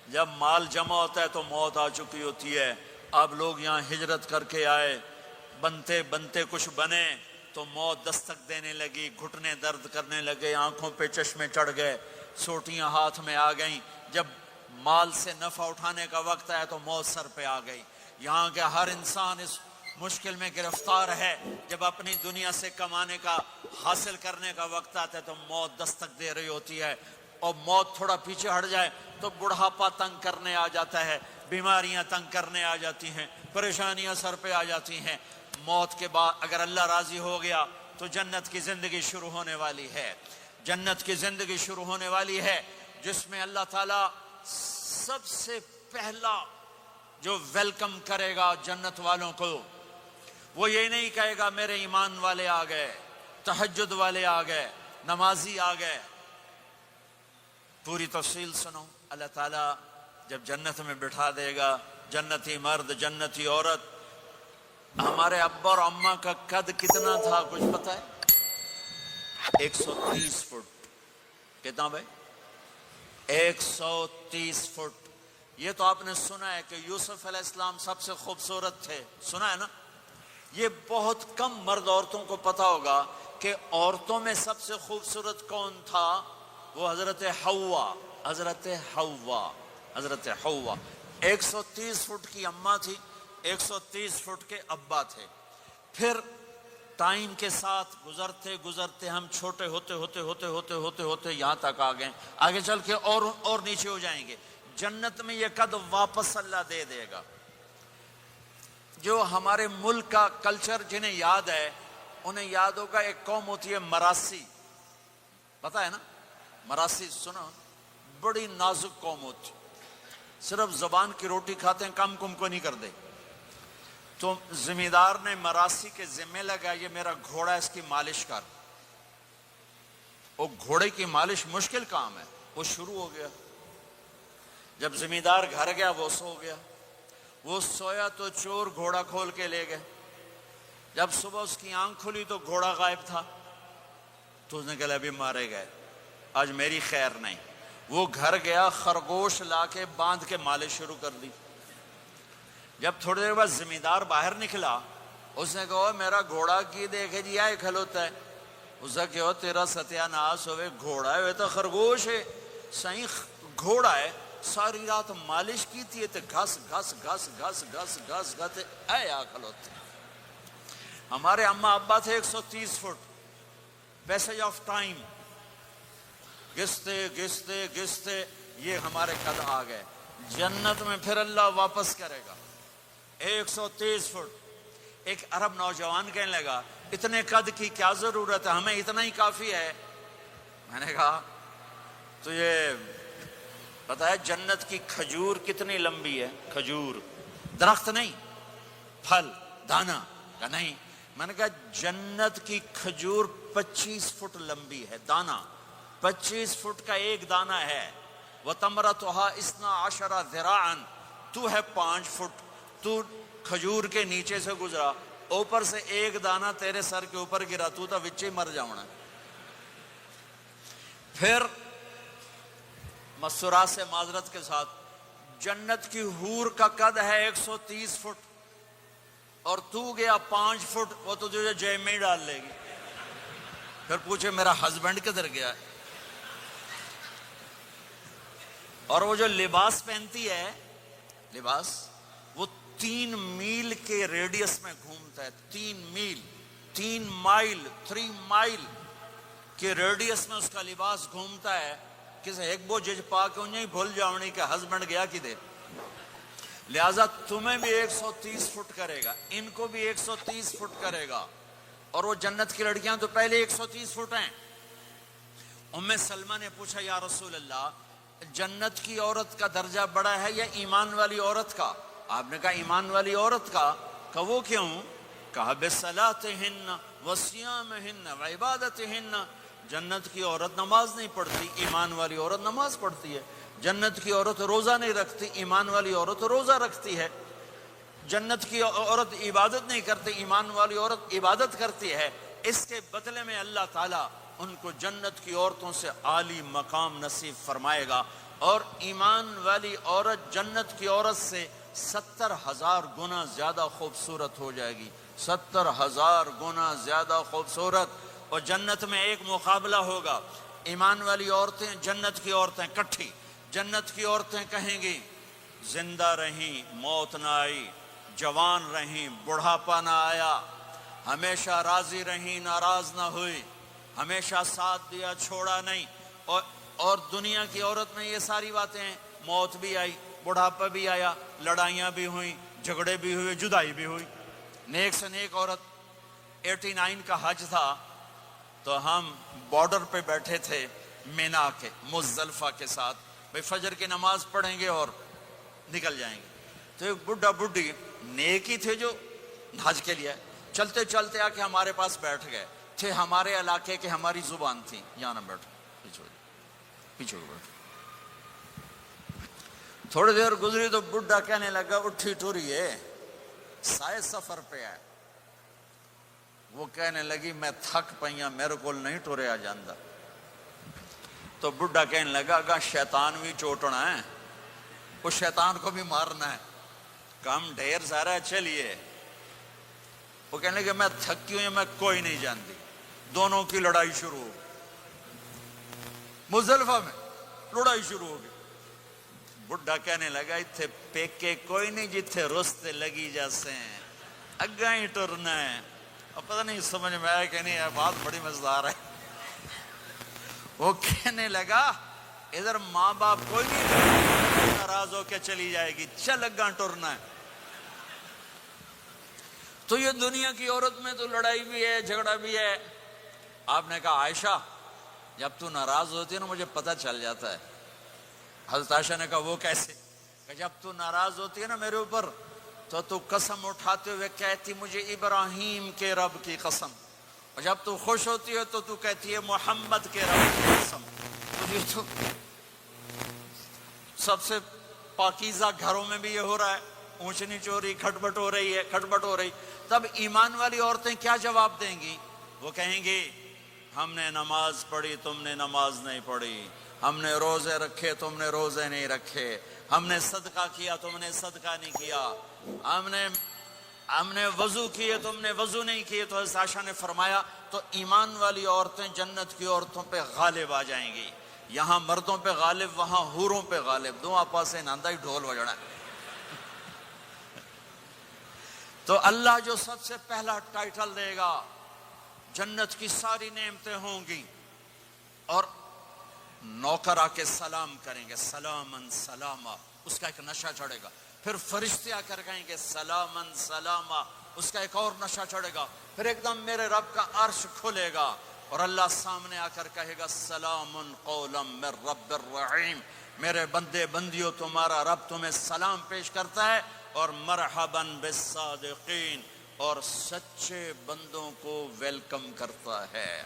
جب مال جمع ہوتا ہے تو موت آ چکی ہوتی ہے۔ اب لوگ یہاں ہجرت کر کے آئے، بنتے بنتے کچھ بنے تو موت دستک دینے لگی، گھٹنے درد کرنے لگے، آنکھوں پہ چشمے چڑھ گئے، سوٹیاں ہاتھ میں آ گئیں۔ جب مال سے نفع اٹھانے کا وقت آیا تو موت سر پہ آ گئی۔ یہاں کے ہر انسان اس مشکل میں گرفتار ہے، جب اپنی دنیا سے کمانے کا، حاصل کرنے کا وقت آتا ہے تو موت دستک دے رہی ہوتی ہے، اور موت تھوڑا پیچھے ہٹ جائے تو بڑھاپا تنگ کرنے آ جاتا ہے، بیماریاں تنگ کرنے آ جاتی ہیں، پریشانیاں سر پہ آ جاتی ہیں۔ موت کے بعد اگر اللہ راضی ہو گیا تو جنت کی زندگی شروع ہونے والی ہے، جنت کی زندگی شروع ہونے والی ہے، جس میں اللہ تعالیٰ سب سے پہلا جو ویلکم کرے گا جنت والوں کو، وہ یہ نہیں کہے گا میرے ایمان والے آ گئے، تہجد والے آ گئے، نمازی آ گئے۔ پوری تفصیل سنو۔ اللہ تعالیٰ جب جنت میں بٹھا دے گا جنتی مرد جنتی عورت۔ ہمارے ابا اور اماں کا قد کتنا تھا کچھ پتہ ہے؟ 130 فٹ۔ کتنا بھائی؟ 130 فٹ۔ یہ تو آپ نے سنا ہے کہ یوسف علیہ السلام سب سے خوبصورت تھے، سنا ہے نا؟ یہ بہت کم مرد عورتوں کو پتا ہوگا کہ عورتوں میں سب سے خوبصورت کون تھا؟ وہ حضرت حوا، حضرت حوا، حضرت حوا۔ 130 فٹ کی اماں تھی، 130 فٹ کے ابا تھے۔ پھر ٹائم کے ساتھ گزرتے گزرتے ہم چھوٹے ہوتے ہوتے ہوتے ہوتے ہوتے ہوتے یہاں تک آ گئے، آگے چل کے اور نیچے ہو جائیں گے۔ جنت میں یہ قد واپس اللہ دے دے گا۔ جو ہمارے ملک کا کلچر جنہیں یاد ہے انہیں یاد ہوگا، ایک قوم ہوتی ہے مراسی، پتا ہے نا؟ مراسی سنا؟ بڑی نازک قوم ہوتی، صرف زبان کی روٹی کھاتے ہیں، کم کم کو نہیں کرتے۔ تو زمیندار نے مراسی کے ذمہ لگا یہ میرا گھوڑا، اس کی مالش کر۔ وہ گھوڑے کی مالش مشکل کام ہے، وہ شروع ہو گیا۔ جب زمیندار گھر گیا وہ سو گیا، وہ سویا تو چور گھوڑا کھول کے لے گئے۔ جب صبح اس کی آنکھ کھلی تو گھوڑا غائب تھا، تو اس نے کہا ابھی مارے گئے، آج میری خیر نہیں۔ وہ گھر گیا، خرگوش لا کے باندھ کے مالش شروع کر دی۔ جب تھوڑی دیر بعد زمیندار باہر نکلا، اس نے کہا میرا گھوڑا کی دیکھے جی آئے کھلوتا ہے۔ اس نے کہا تیرا ستیہ ناس ہوئے، گھوڑا ہے وہ تو خرگوش ہے، صحیح گھوڑا ہے، ساری رات مالش کی تھی تو گھس گھس گھس گھس گھس گھس گھس اے آ کھلوتے۔ ہمارے اماں ابا تھے 130 فٹ، پیسج آف ٹائم، گھستے گھستے گھستے یہ ہمارے قد آ گئے۔ جنت میں پھر اللہ واپس کرے گا 130 فٹ۔ ایک عرب نوجوان کہنے لگا اتنے قد کی کیا ضرورت ہے، ہمیں اتنا ہی کافی ہے۔ میں نے کہا تو یہ پتہ ہے جنت کی کھجور کتنی لمبی ہے؟ کھجور درخت نہیں، پھل دانا کا نہیں۔ میں نے کہا جنت کی کھجور 25 فٹ لمبی ہے، دانا 25 فٹ کا ایک دانا ہے۔ وَتَمْرَتُهَا 12 ذِرَاعًا، تو ہے 5 فٹ، تو کھجور کے نیچے سے گزرا، اوپر سے ایک دانہ تیرے سر کے اوپر گرا، تو وچے مر جاؤنا۔ پھر مسورات سے معذرت کے ساتھ، جنت کی حور کا قد ہے 130 فٹ اور تو گیا 5 فٹ، وہ تو تجھے جیب میں ہی ڈال لے گی. پھر پوچھے میرا ہسبینڈ کدھر گیا ہے؟ اور وہ جو لباس پہنتی ہے، لباس وہ 3 میل کے ریڈیس میں گھومتا ہے. 3 مائل کے ریڈیس میں اس کا لباس گھومتا ہے. کسی ایک بو جج پا کے انہیں بھول جاؤنی کہ ہسبینڈ گیا کدھر. لہذا تمہیں بھی 130 فٹ کرے گا، ان کو بھی 130 فٹ کرے گا. اور وہ جنت کی لڑکیاں تو پہلے 130 فٹ ہیں. ام سلمہ نے پوچھا یا رسول اللہ، جنت کی عورت کا درجہ بڑا ہے یا ایمان والی عورت کا؟ آپ نے کہا ایمان والی عورت کا. کہ وہ کیوں؟ کہا بصلاتہن وصیامہن وعبادتہن. جنت کی عورت نماز نہیں پڑھتی، ایمان والی عورت نماز پڑھتی ہے. جنت کی عورت روزہ نہیں رکھتی، ایمان والی عورت روزہ رکھتی ہے. جنت کی عورت عبادت نہیں کرتی، ایمان والی عورت عبادت کرتی ہے. اس کے بدلے میں اللہ تعالیٰ ان کو جنت کی عورتوں سے عالی مقام نصیب فرمائے گا. اور ایمان والی عورت جنت کی عورت سے 70,000 گنا زیادہ خوبصورت ہو جائے گی. 70,000 گنا زیادہ خوبصورت. اور جنت میں ایک مقابلہ ہوگا. ایمان والی عورتیں، جنت کی عورتیں کٹھی. جنت کی عورتیں کہیں گی زندہ رہیں موت نہ آئی، جوان رہیں بڑھاپا نہ آیا، ہمیشہ راضی رہیں ناراض نہ ہوئی، ہمیشہ ساتھ دیا چھوڑا نہیں. اور دنیا کی عورت میں یہ ساری باتیں ہیں، موت بھی آئی، بڑھاپا بھی آیا، لڑائیاں بھی ہوئیں، جھگڑے بھی ہوئے، جدائی بھی ہوئی. نیک سے نیک عورت. 89 کا حج تھا تو ہم بارڈر پہ بیٹھے تھے مینا کے، مزدلفہ کے ساتھ. بھئی فجر کی نماز پڑھیں گے اور نکل جائیں گے. تو ایک بڈھا بڈھی نیک ہی تھے جو حج کے لیے چلتے چلتے آ کے ہمارے پاس بیٹھ گئے تھے. ہمارے علاقے کے، ہماری زبان تھی، یہاں نہ بیٹھو، پیچھے بیٹھو. تھوڑی دیر گزری تو بڈھا کہنے لگا اٹھی ٹوریے، سائے سفر پہ آئے. وہ کہنے لگی میں تھک پئیاں، میرے کو نہیں ٹوریا جاندہ. تو بڈھا کہنے لگا اگا شیطان بھی چوٹنا ہے، اس شیطان کو بھی مارنا ہے، کام ڈھیر سارا چلیے. وہ کہنے لگے میں تھکی ہوئی، میں کوئی نہیں جانتی. دونوں کی لڑائی شروع ہو گئی. مزدلفہ میں لڑائی شروع ہو گئی. بڈھا کہنے لگا اتھے پیکے کوئی نہیں جتھے رستے لگی جیسے ہیں، اگا ہی ٹرنا ہے. اب پتہ نہیں سمجھ میں آیا کہ نہیں، بات بڑی مزدار ہے. وہ کہنے لگا ادھر ماں باپ کوئی نہیں، ناراض ہو کے چلی جائے گی، چل اگاں ٹرنا ہے. تو یہ دنیا کی عورت میں تو لڑائی بھی ہے، جھگڑا بھی ہے. آپ نے کہا عائشہ جب تو ناراض ہوتی ہے نا مجھے پتہ چل جاتا ہے. حضرت عائشہ نے کہا وہ کیسے؟ کہ جب تو ناراض ہوتی ہے نا میرے اوپر تو قسم اٹھاتے ہوئے کہتی مجھے ابراہیم کے رب کی قسم، اور جب تو خوش ہوتی ہے تو کہتی ہے محمد کے رب کی قسم. تو سب سے پاکیزہ گھروں میں بھی یہ ہو رہا ہے، اونچ نیچ ہو رہی، کھٹپٹ ہو رہی ہے، کھٹپٹ ہو رہی. تب ایمان والی عورتیں کیا جواب دیں گی؟ وہ کہیں گی ہم نے نماز پڑھی تم نے نماز نہیں پڑھی، ہم نے روزے رکھے تم نے روزے نہیں رکھے، ہم نے صدقہ کیا تم نے صدقہ نہیں کیا، ہم نے وضو کیے تم نے وضو نہیں کیے. تو حضرت عائشہ نے فرمایا تو ایمان والی عورتیں جنت کی عورتوں پہ غالب آ جائیں گی. یہاں مردوں پہ غالب، وہاں حوروں پہ غالب. دو آپا سے ناندہ ہی ڈھول بجنا ہے. تو اللہ جو سب سے پہلا ٹائٹل دے گا، جنت کی ساری نعمتیں ہوں گی اور نوکر آ کے سلام کریں گے، سلامن سلاما، اس کا ایک نشہ چڑھے گا. پھر فرشتے آ کر کہیں گے سلامن سلاما، اس کا ایک اور نشہ چڑھے گا. پھر ایک دم میرے رب کا عرش کھلے گا اور اللہ سامنے آ کر کہے گا سلام قولا من رب الرحیم، میرے بندے بندیوں تمہارا رب تمہیں سلام پیش کرتا ہے اور مرحبا بالصادقین، اور سچے بندوں کو ویلکم کرتا ہے.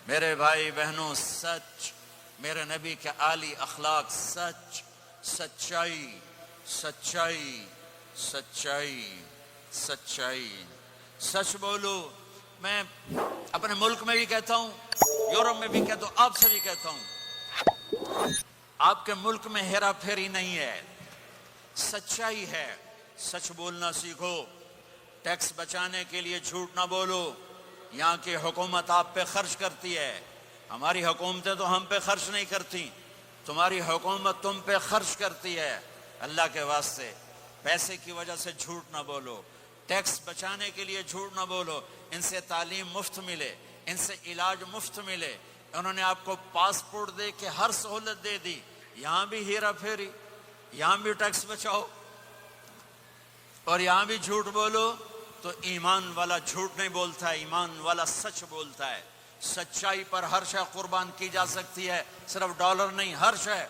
میرے بھائی بہنوں، سچ، میرے نبی کے عالی اخلاق، سچ، سچائی، سچائی، سچائی، سچائی. سچ بولو. میں اپنے ملک میں بھی کہتا ہوں، یورپ میں بھی کہتا ہوں، آپ سے بھی کہتا ہوں، آپ کے ملک میں ہیرا پھیری نہیں ہے، سچائی ہے، سچ بولنا سیکھو، ٹیکس بچانے کے لیے جھوٹ نہ بولو۔ یہاں کی حکومت آپ پہ خرچ کرتی ہے، ہماری حکومتیں تو ہم پہ خرچ نہیں کرتی، تمہاری حکومت تم پہ خرچ کرتی ہے۔ اللہ کے واسطے پیسے کی وجہ سے جھوٹ نہ بولو، ٹیکس بچانے کے لیے جھوٹ نہ بولو۔ ان سے تعلیم مفت ملے، ان سے علاج مفت ملے، انہوں نے آپ کو پاسپورٹ دے کے ہر سہولت دے دی، یہاں بھی ہیرا پھیری، یہاں بھی ٹیکس بچاؤ اور یہاں بھی جھوٹ بولو۔ تو ایمان والا جھوٹ نہیں بولتا ہے، ایمان والا سچ بولتا ہے۔ سچائی پر ہر شے قربان کی جا سکتی ہے، صرف ڈالر نہیں، ہر شے۔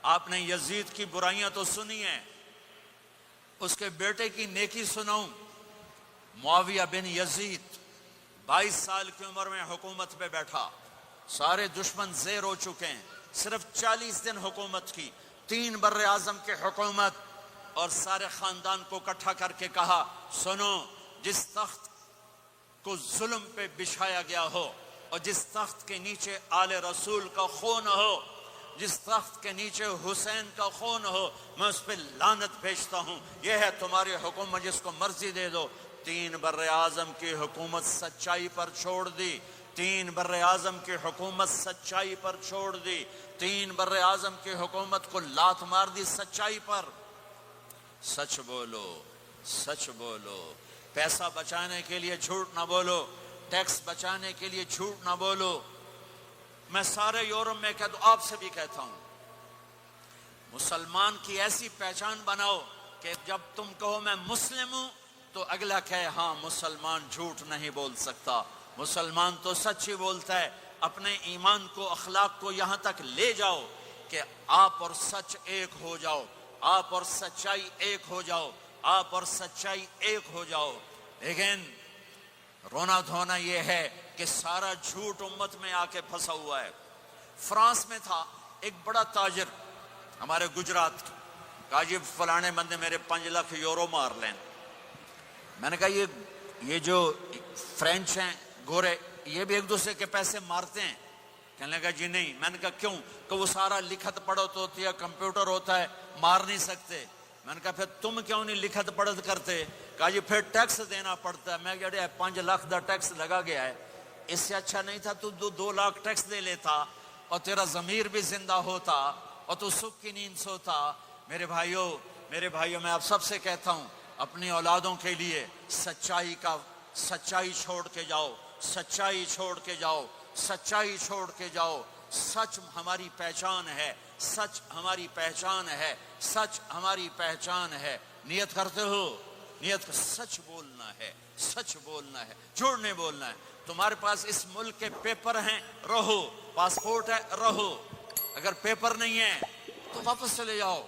آپ نے یزید کی برائیاں تو سنی ہیں، اس کے بیٹے کی نیکی سناؤں۔ معاویہ بن یزید 22 سال کی عمر میں حکومت پہ بیٹھا، سارے دشمن زیر ہو چکے ہیں، صرف 40 دن حکومت کی، 3 بر اعظم کی حکومت، اور سارے خاندان کو اکٹھا کر کے کہا سنو، جس تخت کو ظلم پہ بچھایا گیا ہو اور جس تخت کے نیچے آل رسول کا خون ہو، جس تخت کے نیچے حسین کا خون ہو، میں اس پہ لعنت بھیجتا ہوں۔ یہ ہے تمہاری حکومت، جس کو مرضی دے دو۔ 3 بر اعظم کی حکومت سچائی پر چھوڑ دی، 3 بر اعظم کی حکومت سچائی پر چھوڑ دی، 3 بر اعظم کی حکومت کو لات مار دی سچائی پر۔ سچ بولو، سچ بولو، پیسہ بچانے کے لیے جھوٹ نہ بولو، ٹیکس بچانے کے لیے جھوٹ نہ بولو۔ میں سارے یورپ میں کہتا ہوں، آپ سے بھی کہتا ہوں، مسلمان کی ایسی پہچان بناؤ کہ جب تم کہو میں مسلم ہوں تو اگلا کہے ہاں مسلمان جھوٹ نہیں بول سکتا، مسلمان تو سچ ہی بولتا ہے۔ اپنے ایمان کو، اخلاق کو یہاں تک لے جاؤ کہ آپ اور سچ ایک ہو جاؤ، آپ اور سچائی ایک ہو جاؤ، آپ اور سچائی ایک ہو جاؤ۔ لیکن رونا دھونا یہ ہے کہ سارا جھوٹ امت میں آ کے پھنسا ہوا ہے۔ فرانس میں تھا ایک بڑا تاجر ہمارے گجرات کی، کہا جی فلانے بندے میرے 5 لاکھ یورو مار لیں۔ میں نے کہا یہ جو فرینچ ہیں گورے، یہ بھی ایک دوسرے کے پیسے مارتے ہیں؟ کہنے لگا جی نہیں۔ میں نے کہا کیوں؟ کہ وہ سارا لکھت پڑھت ہوتی ہے، کمپیوٹر ہوتا ہے، مار نہیں سکتے۔ میں نے کہا پھر تم کیوں نہیں لکھت پڑھت کرتے؟ کہا جی پھر ٹیکس دینا پڑتا ہے۔ میں کہا 5 لاکھ دا ٹیکس لگا گیا ہے، اس سے اچھا نہیں تھا تو 2 لاکھ ٹیکس دے لیتا اور تیرا ضمیر بھی زندہ ہوتا اور تو سکھ کی نیند سوتا۔ میرے بھائیوں میں آپ سب سے کہتا ہوں، اپنی اولادوں کے لیے سچائی چھوڑ کے جاؤ، سچائی چھوڑ کے جاؤ، سچائی چھوڑ کے جاؤ۔ سچ ہماری پہچان ہے، سچ ہماری پہچان ہے، سچ ہماری پہچان ہے۔ نیت کرتے ہو؟ نیت سچ بولنا ہے، سچ بولنا ہے، جھوٹ نہیں بولنا ہے۔ تمہارے پاس اس ملک کے پیپر ہیں، رہو، پاسپورٹ ہے، رہو۔ اگر پیپر نہیں ہے تو واپس چلے جاؤ۔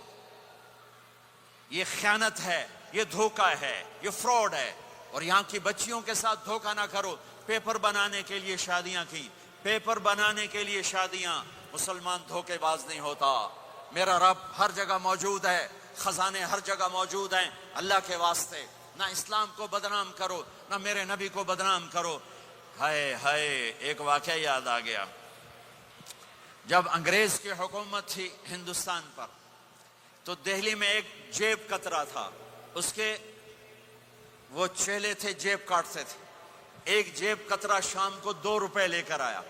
یہ خیانت ہے، یہ دھوکہ ہے، یہ فراڈ ہے۔ اور یہاں کی بچیوں کے ساتھ دھوکہ نہ کرو۔ پیپر بنانے کے لیے شادیاں کی، پیپر بنانے کے لیے شادیاں۔ مسلمان دھوکے باز نہیں ہوتا۔ میرا رب ہر جگہ موجود ہے، خزانے ہر جگہ موجود ہیں۔ اللہ کے واسطے نہ اسلام کو بدنام کرو، نہ میرے نبی کو بدنام کرو۔ ہائے ہائے، ایک واقعہ یاد آ گیا۔ جب انگریز کی حکومت تھی ہندوستان پر تو دہلی میں ایک جیب کترا تھا، اس کے وہ چیلے تھے، جیب کاٹتے تھے۔ ایک جیب کترا شام کو 2 روپے لے کر آیا۔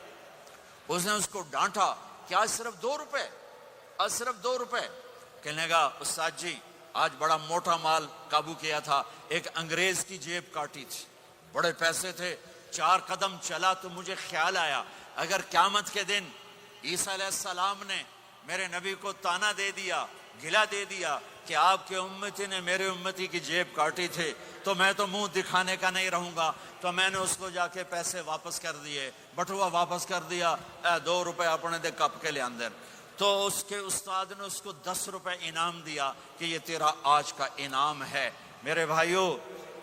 اس نے اس کو ڈانٹا کہ آج صرف 2 روپے، آج صرف 2 روپے۔ کہنے لگا استاد جی آج بڑا موٹا مال قابو کیا تھا، ایک انگریز کی جیب کاٹی تھی، بڑے پیسے تھے۔ 4 قدم چلا تو مجھے خیال آیا اگر قیامت کے دن عیسیٰ علیہ السلام نے میرے نبی کو تانا دے دیا، گلا دے دیا کہ آپ کے امتی نے میرے امتی کی جیب کاٹی تھی، تو میں تو منہ دکھانے کا نہیں رہوں گا۔ تو میں نے اس کو جا کے پیسے واپس کر دیے، بٹوا واپس کر دیا، 2 روپے اپنے دے کپ کے لے اندر۔ تو اس کے استاد نے اس کو 10 روپے انعام دیا کہ یہ تیرا آج کا انعام ہے۔ میرے بھائیوں،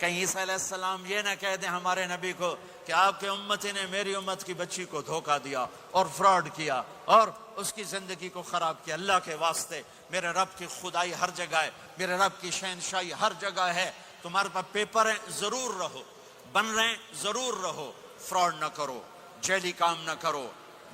کہیں عیسیٰ علیہ السلام یہ نہ کہہ دیں ہمارے نبی کو کہ آپ کے امتی نے میری امت کی بچی کو دھوکہ دیا اور فراڈ کیا اور اس کی زندگی کو خراب کیا۔ اللہ کے واسطے میرے رب کی خدائی ہر جگہ ہے، میرے رب کی شہنشاہی ہر جگہ ہے۔ تمہارے پاس پیپر ہیں، ضرور رہو، بن رہے ہیں ضرور رہو، فراڈ نہ کرو، جعلی کام نہ کرو،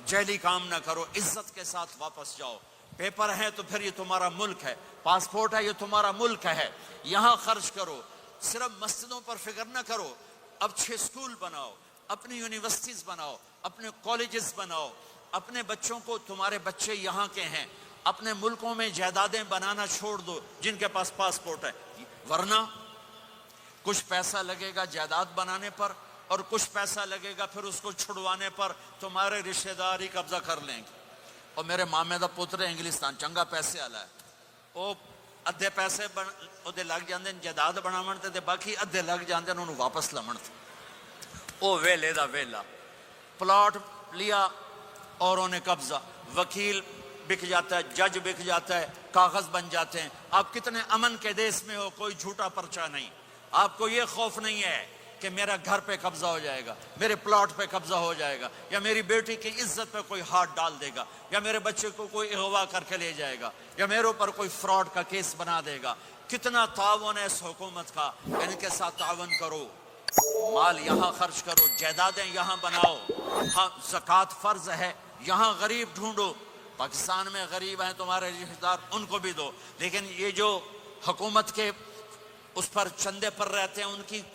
جعلی کام نہ کرو، عزت کے ساتھ واپس جاؤ۔ پیپر ہے تو پھر یہ تمہارا ملک ہے، پاسپورٹ ہے یہ تمہارا ملک ہے، یہاں خرچ کرو، صرف مسجدوں پر فکر نہ کرو، اچھے اسکول بناؤ، اپنی یونیورسٹیز بناؤ، اپنے کالجز بناؤ، اپنے بچوں کو، تمہارے بچے یہاں کے ہیں، اپنے ملکوں میں جائیدادیں بنانا چھوڑ دو جن کے پاس پاسپورٹ ہے، ورنہ کچھ پیسہ لگے گا جائیداد بنانے پر اور کچھ پیسہ لگے گا پھر اس کو چھڑوانے پر، تمہارے رشتہ دار ہی قبضہ کر لیں گے۔ اور میرے مامے دا پتر ہے انگلستان چنگا پیسے والا ہے، وہ ادھے پیسے ادھے لگ جاندے جائیداد بناون تے باقی ادھے لگ جاندے انہوں واپس لمن تے، وہ ویلے دا ویلا، پلاٹ لیا اور انہیں قبضہ، وکیل بک جاتا ہے، جج بک جاتا ہے، کاغذ بن جاتے ہیں۔ آپ کتنے امن کے دیس میں ہو، کوئی جھوٹا پرچہ نہیں، آپ کو یہ خوف نہیں ہے کہ میرا گھر پہ قبضہ ہو جائے گا، میرے پلاٹ پہ قبضہ ہو جائے گا، یا میری بیٹی کی عزت پہ کوئی ہاتھ ڈال دے گا، یا میرے بچے کو کوئی اغوا کر کے لے جائے گا، یا میرے اوپر کوئی فراڈ کا کیس بنا دے گا۔ کتنا تعاون ہے اس حکومت کا، ان کے ساتھ تعاون کرو، مال یہاں خرچ کرو، جائیدادیں یہاں بناؤ، ہاں زکوٰۃ فرض ہے، یہاں غریب ڈھونڈو، پاکستان میں غریب ہیں تمہارے رشتہ دار ان کو بھی دو، لیکن یہ جو حکومت کے اس پر چندے پر رہتے ہیں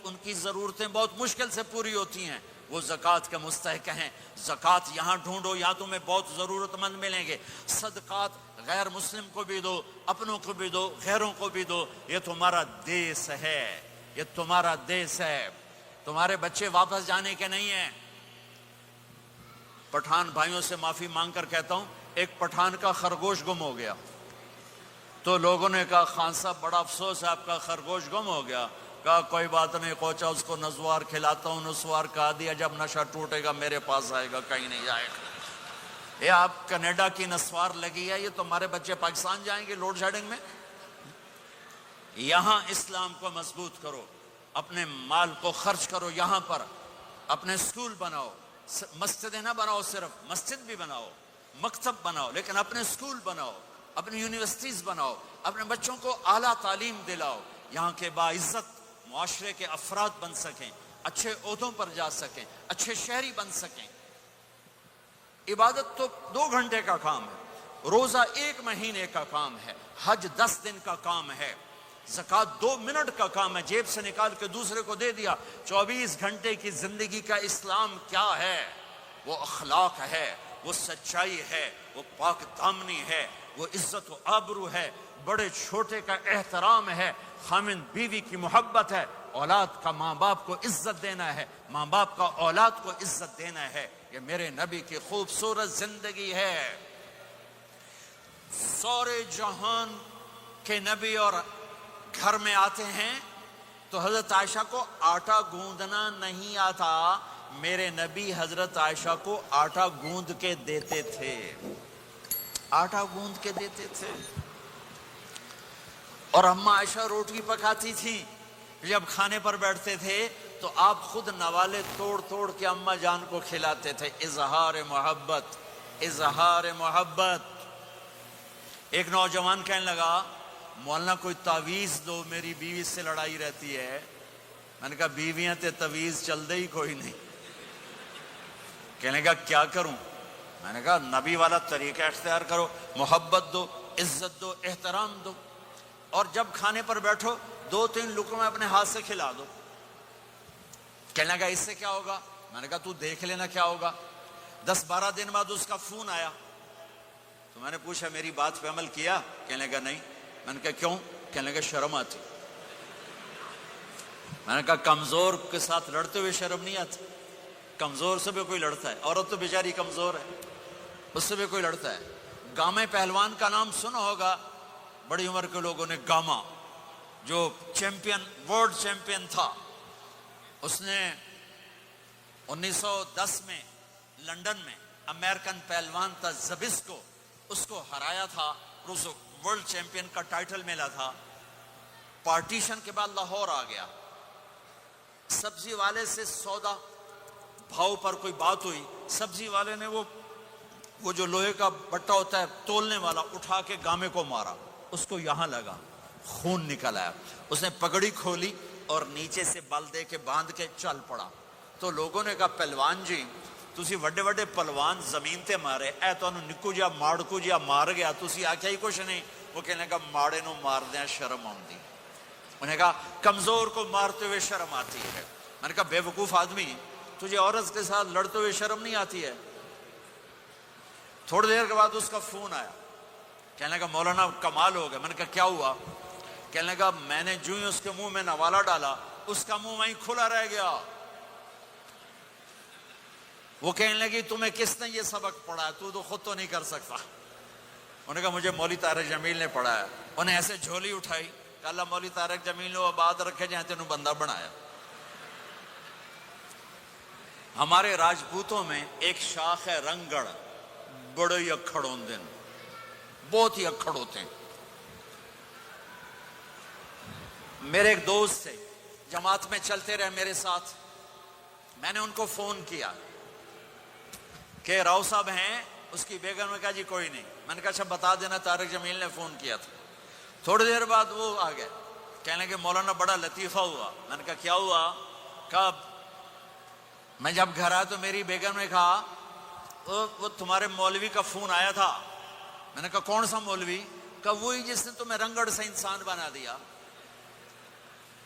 ان کی ضرورتیں بہت مشکل سے پوری ہوتی ہیں، وہ زکوٰۃ کے مستحق ہیں، زکوٰۃ یہاں ڈھونڈو، یا تمہیں بہت ضرورت مند ملیں گے، صدقات غیر مسلم کو بھی دو، اپنوں کو بھی دو، غیروں کو بھی دو، یہ تمہارا دیس ہے، یہ تمہارا دیس ہے، تمہارے بچے واپس جانے کے نہیں ہیں۔ پٹھان بھائیوں سے معافی مانگ کر کہتا ہوں، ایک پٹھان کا خرگوش گم ہو گیا تو لوگوں نے کہا خان صاحب بڑا افسوس ہے آپ کا خرگوش گم ہو گیا، کہا کوئی بات نہیں کوچا، اس کو نسوار کھلاتا ہوں، نسوار کہا دیا جب نشہ ٹوٹے گا میرے پاس آئے گا، کہیں نہیں جائے گا۔ یہ آپ کینیڈا کی نسوار لگی ہے، یہ تمہارے بچے پاکستان جائیں گے لوڈ شیڈنگ میں؟ یہاں اسلام کو مضبوط کرو، اپنے مال کو خرچ کرو، یہاں پر اپنے اسکول بناؤ، مسجدیں نہ بناؤ، صرف مسجد بھی بناؤ، مکتب بناؤ، لیکن اپنے اسکول بناؤ، اپنی یونیورسٹیز بناؤ، اپنے بچوں کو اعلیٰ تعلیم دلاؤ، یہاں کے باعزت معاشرے کے افراد بن سکیں، اچھے عہدوں پر جا سکیں، اچھے شہری بن سکیں۔ عبادت تو 2 گھنٹے کا کام ہے، روزہ 1 مہینے کا کام ہے، حج 10 دن کا کام ہے، زکوٰۃ 2 منٹ کا کام ہے، جیب سے نکال کے دوسرے کو دے دیا۔ 24 گھنٹے کی زندگی کا اسلام کیا ہے؟ وہ اخلاق ہے، وہ سچائی ہے، وہ پاک دامنی ہے، وہ عزت و آبرو ہے، بڑے چھوٹے کا احترام ہے، خامن بیوی کی محبت ہے، اولاد کا ماں باپ کو عزت دینا ہے، ماں باپ کا اولاد کو عزت دینا ہے۔ یہ میرے نبی کی خوبصورت زندگی ہے۔ سورے جہان کے نبی اور گھر میں آتے ہیں تو حضرت عائشہ کو آٹا گوندنا نہیں آتا، میرے نبی حضرت عائشہ کو آٹا گوند کے دیتے تھے، آٹا گوند کے دیتے تھے۔ اور اماں عائشہ روٹی پکاتی تھی، جب کھانے پر بیٹھتے تھے تو آپ خود نوالے توڑ توڑ کے اماں جان کو کھلاتے تھے۔ اظہار محبت، اظہار محبت۔ ایک نوجوان کہنے لگا مولانا کوئی تعویذ دو، میری بیوی سے لڑائی رہتی ہے۔ میں نے کہا بیویاں تے تعویذ چل دے ہی کوئی نہیں۔ کہنے لگا کیا کروں؟ میں نے کہا نبی والا طریقہ اختیار کرو، محبت دو، عزت دو، احترام دو، اور جب کھانے پر بیٹھو 2-3 لقمے اپنے ہاتھ سے کھلا دو۔ کہنے لگا اس سے کیا ہوگا؟ میں نے کہا تو دیکھ لینا کیا ہوگا۔ 10-12 دن بعد اس کا فون آیا تو میں نے پوچھا میری بات پہ عمل کیا؟ کہنے لگا نہیں۔ میں نے کہا کیوں؟ کہنے لگا شرم آتی۔ میں نے کہا کمزور کے ساتھ لڑتے ہوئے شرم نہیں آتی؟ کمزور سے بھی کوئی لڑتا ہے، عورت تو بیچاری کمزور ہے، اس سے بھی کوئی لڑتا ہے۔ گامے پہلوان کا نام سنا ہوگا بڑی عمر کے لوگوں نے، گاما جو چیمپئن، ورلڈ چیمپئن تھا، اس نے 1910 میں لندن میں امریکن پہلوان تھا زبسکو، اس کو ہرایا تھا، اس ورلڈ چیمپئن کا ٹائٹل ملا تھا۔ پارٹیشن کے بعد لاہور آ گیا، سبزی والے سے سودا بھاؤ پر کوئی بات ہوئی، سبزی والے نے وہ جو لوہے کا بٹا ہوتا ہے تولنے والا اٹھا کے گامے کو مارا، اس کو یہاں لگا، خون نکل آیا۔ اس نے پگڑی کھولی اور نیچے سے بل دے کے باندھ کے چل پڑا۔ تو لوگوں نے کہا پہلوان جی ਤੁਸੀਂ ਵੱਡੇ ਵੱਡੇ ਪਹਿਲਵਾਨ ਜ਼ਮੀਨ ਤੇ ਮਾਰੇ, ਇਹ ਤੁਹਾਨੂੰ ਨਿੱਕੂ ਜਿਹਾ ਮਾੜਕੂ ਜਿਹਾ ਮਾਰ ਗਿਆ, ਤੁਸੀਂ ਆਖਿਆ ਹੀ ਕੁਛ ਨਹੀਂ। وہ کہنے لگا ماڑے نو مار دیں شرم آتی ہے. انہوں نے کہا کمزور کو مارتے ہوئے شرم آتی ہے. میں نے کہا بے وقوف آدمی، تجھے عورت کے ساتھ لڑتے ہوئے شرم نہیں آتی ہے؟ تھوڑی دیر کے بعد اس کا فون آیا، کہنے لگا مولانا کمال ہو گیا. میں نے کہا کیا ہوا؟ کہنے لگا میں نے جو ہی اس کے منہ میں نوالا ڈالا، اس کا منہ وہیں کھلا رہ گیا. وہ کہنے لگی تمہیں کس نے یہ سبق پڑھا؟ تو خود تو نہیں کر سکتا. انہوں نے کہا مجھے مولوی طارق جمیل نے پڑھایا. انہیں ایسے جھولی اٹھائی کہ اللہ مولوی طارق جمیل نے آباد رکھے جہاں تینوں بندہ بنایا. ہمارے راجپوتوں میں ایک شاخ ہے رنگڑ، بڑے ہی اکھڑ ہوندے ہیں، بہت ہی اکھڑ ہوتے ہیں. میرے ایک دوست تھے، جماعت میں چلتے رہے میرے ساتھ. میں نے ان کو فون کیا کہ راؤ صاحب ہیں؟ اس کی بیگم نے کہا جی کوئی نہیں. میں نے کہا اچھا بتا دینا طارق جمیل نے فون کیا تھا. تھوڑی دیر بعد وہ آ گئے، کہنے کہ مولانا بڑا لطیفہ ہوا. میں نے کہا کیا ہوا؟ کب؟ میں جب گھر آیا تو میری بیگم نے کہا وہ تمہارے مولوی کا فون آیا تھا. میں نے کہا کون سا مولوی؟ کہا وہی جس نے تمہیں رنگڑ سے انسان بنا دیا.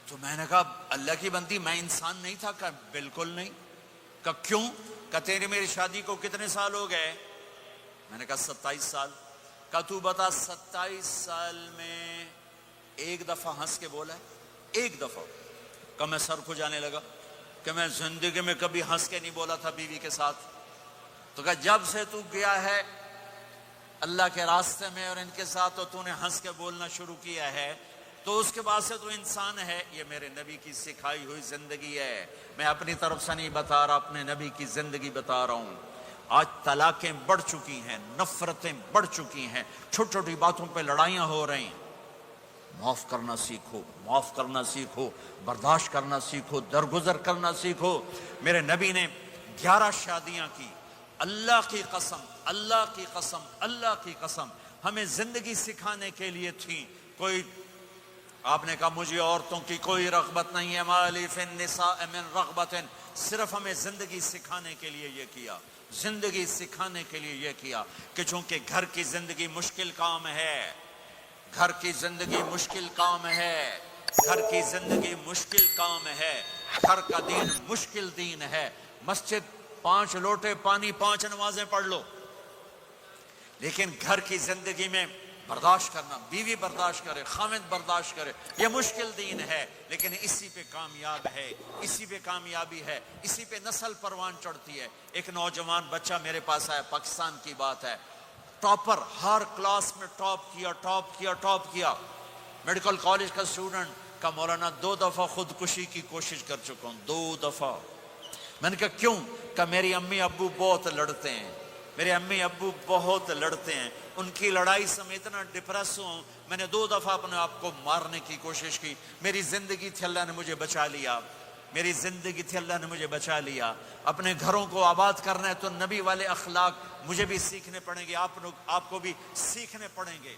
تو میں نے کہا اللہ کی بندی میں انسان نہیں تھا. کہا بالکل نہیں. کہا کیوں؟ کہا تیری میری شادی کو کتنے سال ہو گئے؟ میں نے کہا 27 سال. کہا تو بتا 27 سال میں ایک دفعہ ہنس کے بولا ہے؟ ایک دفعہ. کہا میں سر کو جانے لگا کہ میں زندگی میں کبھی ہنس کے نہیں بولا تھا بیوی کے ساتھ. تو کہا جب سے تو گیا ہے اللہ کے راستے میں اور ان کے ساتھ تو تو نے ہنس کے بولنا شروع کیا ہے تو اس کے بعد سے تو انسان ہے. یہ میرے نبی کی سکھائی ہوئی زندگی ہے، میں اپنی طرف سے نہیں بتا رہا، اپنے نبی کی زندگی بتا رہا ہوں. آج طلاقیں بڑھ چکی ہیں، نفرتیں بڑھ چکی ہیں، چھوٹی چھوٹی باتوں پہ لڑائیاں ہو رہی ہیں. معاف کرنا سیکھو، معاف کرنا سیکھو، برداشت کرنا سیکھو، درگزر کرنا سیکھو. میرے نبی نے 11 شادیاں کی. اللہ کی قسم، اللہ کی قسم، اللہ کی قسم ہمیں زندگی سکھانے کے لیے تھی. کوئی آپ نے کہا مجھے عورتوں کی کوئی رغبت نہیں ہے، مالی فی النساء من رغبت، صرف ہمیں زندگی سکھانے کے لیے یہ کیا، زندگی سکھانے کے لیے یہ کیا کہ چونکہ گھر کی زندگی مشکل کام ہے، گھر کی زندگی مشکل کام ہے، گھر کی زندگی مشکل کام ہے، گھر کا دین مشکل دین ہے. مسجد 5 لوٹے پانی 5 نمازیں پڑھ لو، لیکن گھر کی زندگی میں برداشت کرنا، بیوی برداشت کرے، خاوند برداشت کرے، یہ مشکل دین ہے. لیکن اسی پہ کامیاب ہے، اسی پہ کامیابی ہے، اسی پہ نسل پروان چڑھتی ہے. ایک نوجوان بچہ میرے پاس آیا، پاکستان کی بات ہے، ٹاپر، ہر کلاس میں ٹاپ کیا، ٹاپ کیا، ٹاپ کیا. میڈیکل کالج کا اسٹوڈنٹ کا مولانا 2 دفعہ خودکشی کی کوشش کر چکا ہوں، 2 دفعہ. میں نے کہا کیوں؟ کہ میری امی ابو بہت لڑتے ہیں، میرے امی ابو بہت لڑتے ہیں، ان کی لڑائی سے میں اتنا ڈپریس ہوں، میں نے 2 دفعہ اپنے آپ کو مارنے کی کوشش کی. میری زندگی تھی اللہ نے مجھے بچا لیا، میری زندگی تھی اللہ نے مجھے بچا لیا. اپنے گھروں کو آباد کرنا ہے تو نبی والے اخلاق مجھے بھی سیکھنے پڑیں گے، آپ کو بھی سیکھنے پڑیں گے.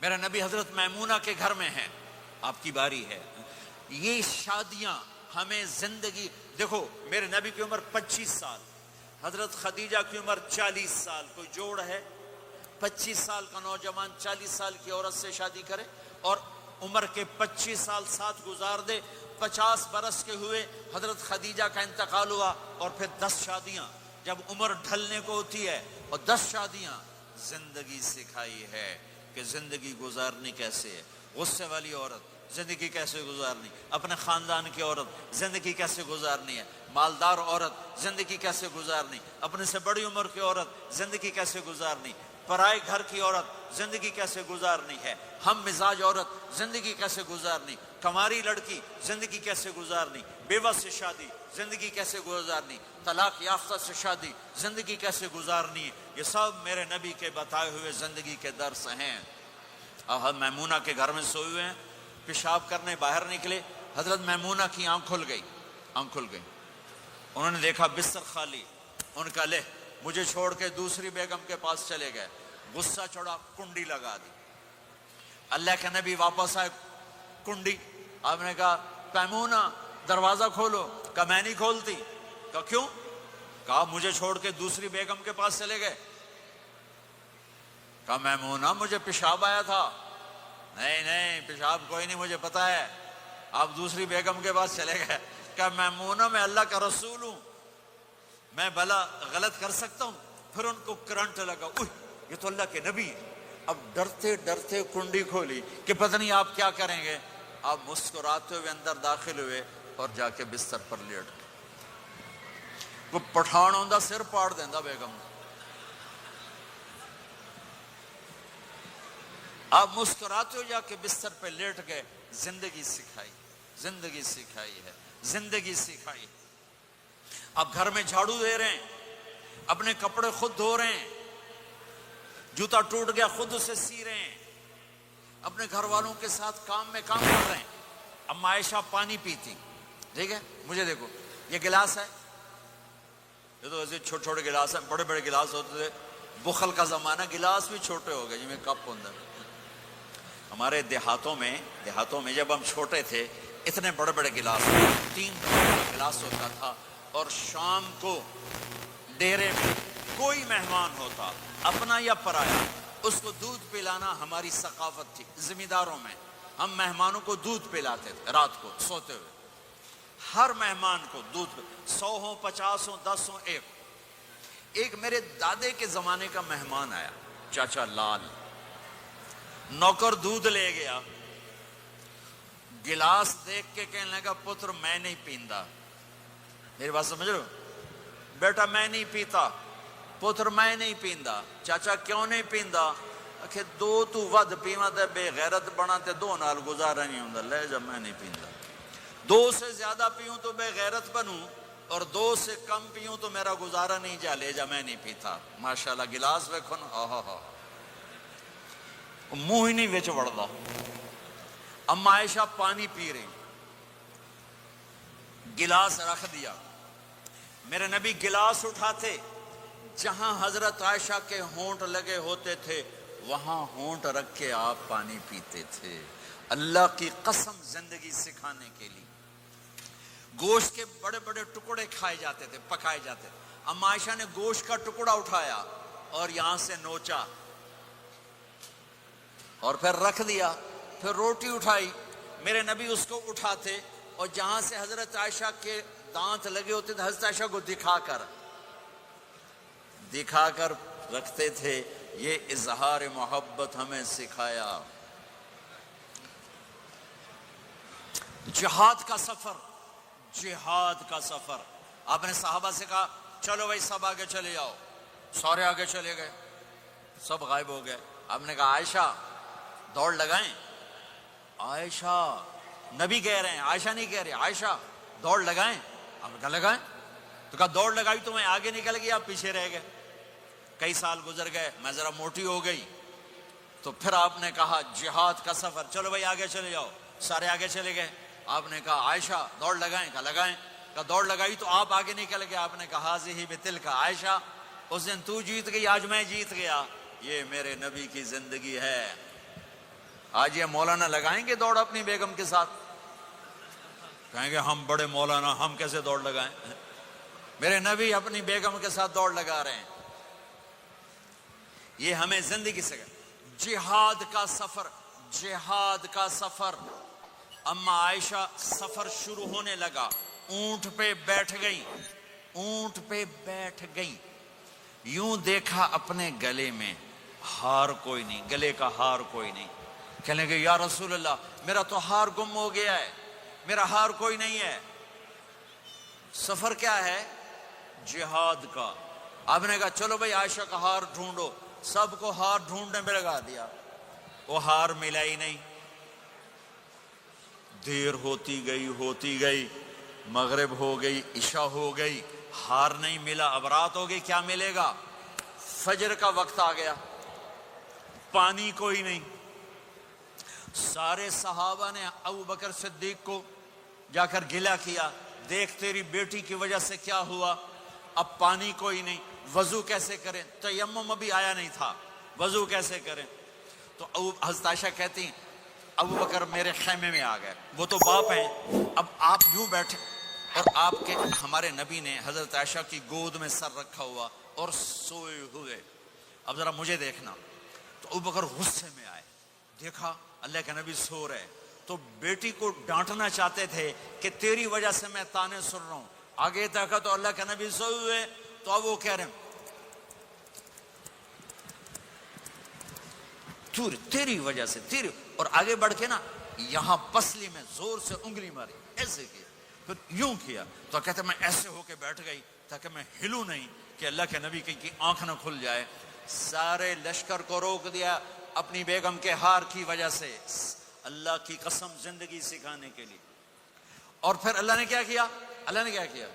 میرا نبی حضرت میمونہ کے گھر میں ہے، آپ کی باری ہے. یہ شادیاں ہمیں زندگی، دیکھو میرے نبی کی عمر 25 سال، حضرت خدیجہ کی عمر 40 سال. کوئی جوڑ ہے 25 سال کا نوجوان 40 سال کی عورت سے شادی کرے اور عمر کے 25 سال ساتھ گزار دے. 50 برس کے ہوئے حضرت خدیجہ کا انتقال ہوا اور پھر 10 شادیاں جب عمر ڈھلنے کو ہوتی ہے اور 10 شادیاں. زندگی سکھائی ہے کہ زندگی گزارنی کیسے ہے. غصے والی عورت زندگی کیسے گزارنی، اپنے خاندان کی عورت زندگی کیسے گزارنی ہے، مالدار عورت زندگی کیسے گزارنی، اپنے سے بڑی عمر کی عورت زندگی کیسے گزارنی، پرائے گھر کی عورت زندگی کیسے گزارنی ہے، ہم مزاج عورت زندگی کیسے گزارنی، کماری لڑکی زندگی کیسے گزارنی، بیوہ سے شادی زندگی کیسے گزارنی، طلاق یافتہ سے شادی زندگی کیسے گزارنی. یہ سب میرے نبی کے بتائے ہوئے زندگی کے درس ہیں. ہم میمونہ کے گھر میں سوئے ہوئے ہیں، پیشاب کرنے باہر نکلے، حضرت میمونہ کی آنکھ کھل گئی، آنکھ کھل گئی. انہوں نے دیکھا بستر خالی، ان کا لے مجھے چھوڑ کے دوسری بیگم کے پاس چلے گئے. غصہ چڑھا، کنڈی لگا دی. اللہ کے نبی واپس آئے، کنڈی. آپ نے کہا میمونہ دروازہ کھولو. کہا میں نہیں کھولتی. کہا کیوں؟ کہا مجھے چھوڑ کے دوسری بیگم کے پاس چلے گئے؟ کہا میمونہ مجھے پیشاب آیا تھا۔ نہیں نہیں پیشاب کوئی نہیں، مجھے پتا ہے، آپ دوسری بیگم کے پاس چلے گئے۔ کہا میمونہ میں اللہ کا رسول ہوں، میں بھلا غلط کر سکتا ہوں؟ پھر ان کو کرنٹ لگا، اوہ یہ تو اللہ کے نبی ہے۔ اب ڈرتے ڈرتے کنڈی کھولی کہ پتہ نہیں آپ کیا کریں گے۔ آپ مسکراتے ہوئے اندر داخل ہوئے اور جا کے بستر پر لیٹ گئے۔ وہ پٹھان ہوندہ سر پاڑ دیندہ بیگم۔ آپ مسکراتے ہو جا کے بستر پہ لیٹ گئے۔ زندگی سکھائی، زندگی سکھائی ہے، زندگی سکھائی۔ آپ گھر میں جھاڑو دے رہے ہیں، اپنے کپڑے خود دھو رہے ہیں، جوتا ٹوٹ گیا خود اسے سی رہے ہیں، اپنے گھر والوں کے ساتھ کام میں کام کر رہے ہیں۔ اما عائشہ پانی پیتی، ٹھیک ہے، مجھے دیکھو یہ گلاس ہے، یہ تو ایسے چھوٹے چھوٹے گلاس ہیں، بڑے بڑے گلاس ہوتے تھے، بخل کا زمانہ، گلاس بھی چھوٹے ہو گئے جی میں کپ اندر۔ ہمارے دیہاتوں میں جب ہم چھوٹے تھے اتنے بڑے بڑے گلاس، 3 گلاس ہوتا تھا، اور شام کو ڈیرے میں کوئی مہمان ہوتا اپنا یا پرایا، اس کو دودھ پلانا ہماری ثقافت تھی۔ ذمہ داروں میں ہم مہمانوں کو دودھ پلاتے تھے رات کو سوتے ہوئے، ہر مہمان کو دودھ، 100 ہوں 50 ہوں 10 ہوں، ایک میرے دادے کے زمانے کا مہمان آیا، چاچا لال، نوکر دودھ لے گیا، گلاس دیکھ کے کہنے لگا پتر میں نہیں پیندا۔ میری بات سمجھ رہے ہو؟ بیٹا میں نہیں پیتا، پتر میں نہیں پیندا۔ چاچا کیوں نہیں پیندا؟ کہ 2 تو ود پیواں تے بے غیرت بنا تے 2 نال گزارا نہیں ہوندا، لے جا میں نہیں پیندا۔ 2 سے زیادہ پیوں تو بے غیرت بنوں، اور 2 سے کم پیوں تو میرا گزارا نہیں، جا لے جا میں نہیں پیتا۔ ماشاءاللہ گلاس ویکھو نا، ہاں ہاں منہ ہی نہیں وچ وڑدا۔ اما عائشہ پانی پی رہی، گلاس رکھ دیا، میرے نبی گلاس اٹھاتے، جہاں حضرت عائشہ کے ہونٹ لگے ہوتے تھے وہاں ہونٹ رکھ کے آپ پانی پیتے تھے۔ اللہ کی قسم زندگی سکھانے کے لیے۔ گوشت کے بڑے بڑے ٹکڑے کھائے جاتے تھے، پکائے جاتے تھے، اما عائشہ نے گوشت کا ٹکڑا اٹھایا اور یہاں سے نوچا اور پھر رکھ دیا، پھر روٹی اٹھائی، میرے نبی اس کو اٹھاتے اور جہاں سے حضرت عائشہ کے دانت لگے ہوتے تھے حضرت عائشہ کو دکھا کر رکھتے تھے۔ یہ اظہار محبت ہمیں سکھایا۔ جہاد کا سفر، آپ نے صحابہ سے کہا چلو بھائی سب آگے چلے جاؤ، سارے آگے چلے گئے، سب غائب ہو گئے۔ آپ نے کہا عائشہ دوڑ لگائیں؟ عائشہ، نبی کہہ رہے ہیں، عائشہ نہیں کہہ رہے، عائشہ دوڑ لگائیں؟ آپ نے کہا لگائیں۔ تو کہا دوڑ لگائی تو میں آگے نکل گیا، آپ پیچھے رہ گئے۔ کئی سال گزر گئے، میں ذرا موٹی ہو گئی، تو پھر آپ نے کہا جہاد کا سفر، چلو بھائی آگے چلے جاؤ، سارے آگے چلے گئے۔ آپ نے کہا عائشہ دوڑ لگائیں؟ کہا لگائیں۔ کہا دوڑ لگائی تو آپ آگے نکل گئے۔ آپ نے کہا ہاذہ بتلک، عائشہ اس دن تو جیت گئی، آج میں جیت گیا۔ یہ میرے نبی کی زندگی ہے۔ آج یہ مولانا لگائیں گے دوڑ اپنی بیگم کے ساتھ؟ کہیں گے ہم بڑے مولانا، ہم کیسے دوڑ لگائیں؟ میرے نبی اپنی بیگم کے ساتھ دوڑ لگا رہے ہیں۔ یہ ہمیں زندگی سے جہاد کا سفر۔ اما عائشہ سفر شروع ہونے لگا، اونٹ پہ بیٹھ گئی، یوں دیکھا اپنے گلے میں ہار کوئی نہیں، گلے کا ہار کوئی نہیں۔ کہنے لگے یا رسول اللہ میرا تو ہار گم ہو گیا ہے، میرا ہار کوئی نہیں ہے۔ سفر کیا ہے؟ جہاد کا۔ آپ نے کہا چلو بھائی عائشہ کا ہار ڈھونڈو، سب کو ہار ڈھونڈنے میں لگا دیا، وہ ہار ملا ہی نہیں۔ دیر ہوتی گئی، مغرب ہو گئی، عشاء ہو گئی، ہار نہیں ملا، اب رات ہو گئی، کیا ملے گا؟ فجر کا وقت آ گیا، پانی کوئی نہیں۔ سارے صحابہ نے ابو بکر صدیق کو جا کر گلہ کیا، دیکھ تیری بیٹی کی وجہ سے کیا ہوا، اب پانی کوئی نہیں، وضو کیسے کریں؟ تیمم ابھی آیا نہیں تھا، وضو کیسے کریں؟ تو حضرت عائشہ کہتی ہیں ابو بکر میرے خیمے میں آ گئے، وہ تو باپ ہیں، اب آپ یوں بیٹھے اور آپ کے ہمارے نبی نے حضرت عائشہ کی گود میں سر رکھا ہوا اور سوئے ہوئے. اب ذرا مجھے دیکھنا. تو ابوبکر غصے میں آئے, دیکھا اللہ کے نبی سو رہے, تو بیٹی کو ڈانٹنا چاہتے تھے کہ تیری وجہ سے میں تانے سن رہا ہوں. آگے دیکھا تو اللہ کے نبی سوئے ہوئے, تو اب وہ کہہ رہے ہیں تیری وجہ سے تیری, اور آگے بڑھ کے نا یہاں پسلی میں زور سے انگلی ماری, ایسے کیا, پھر یوں کیا. تو کہتے میں ایسے ہو کے بیٹھ گئی تاکہ میں ہلوں نہیں کہ اللہ کے نبی کی آنکھ نہ کھل جائے. سارے لشکر کو روک دیا اپنی بیگم کے ہار کی وجہ سے, اللہ کی قسم زندگی سکھانے کے لیے. اور پھر اللہ نے کیا کیا, اللہ نے کیا کیا,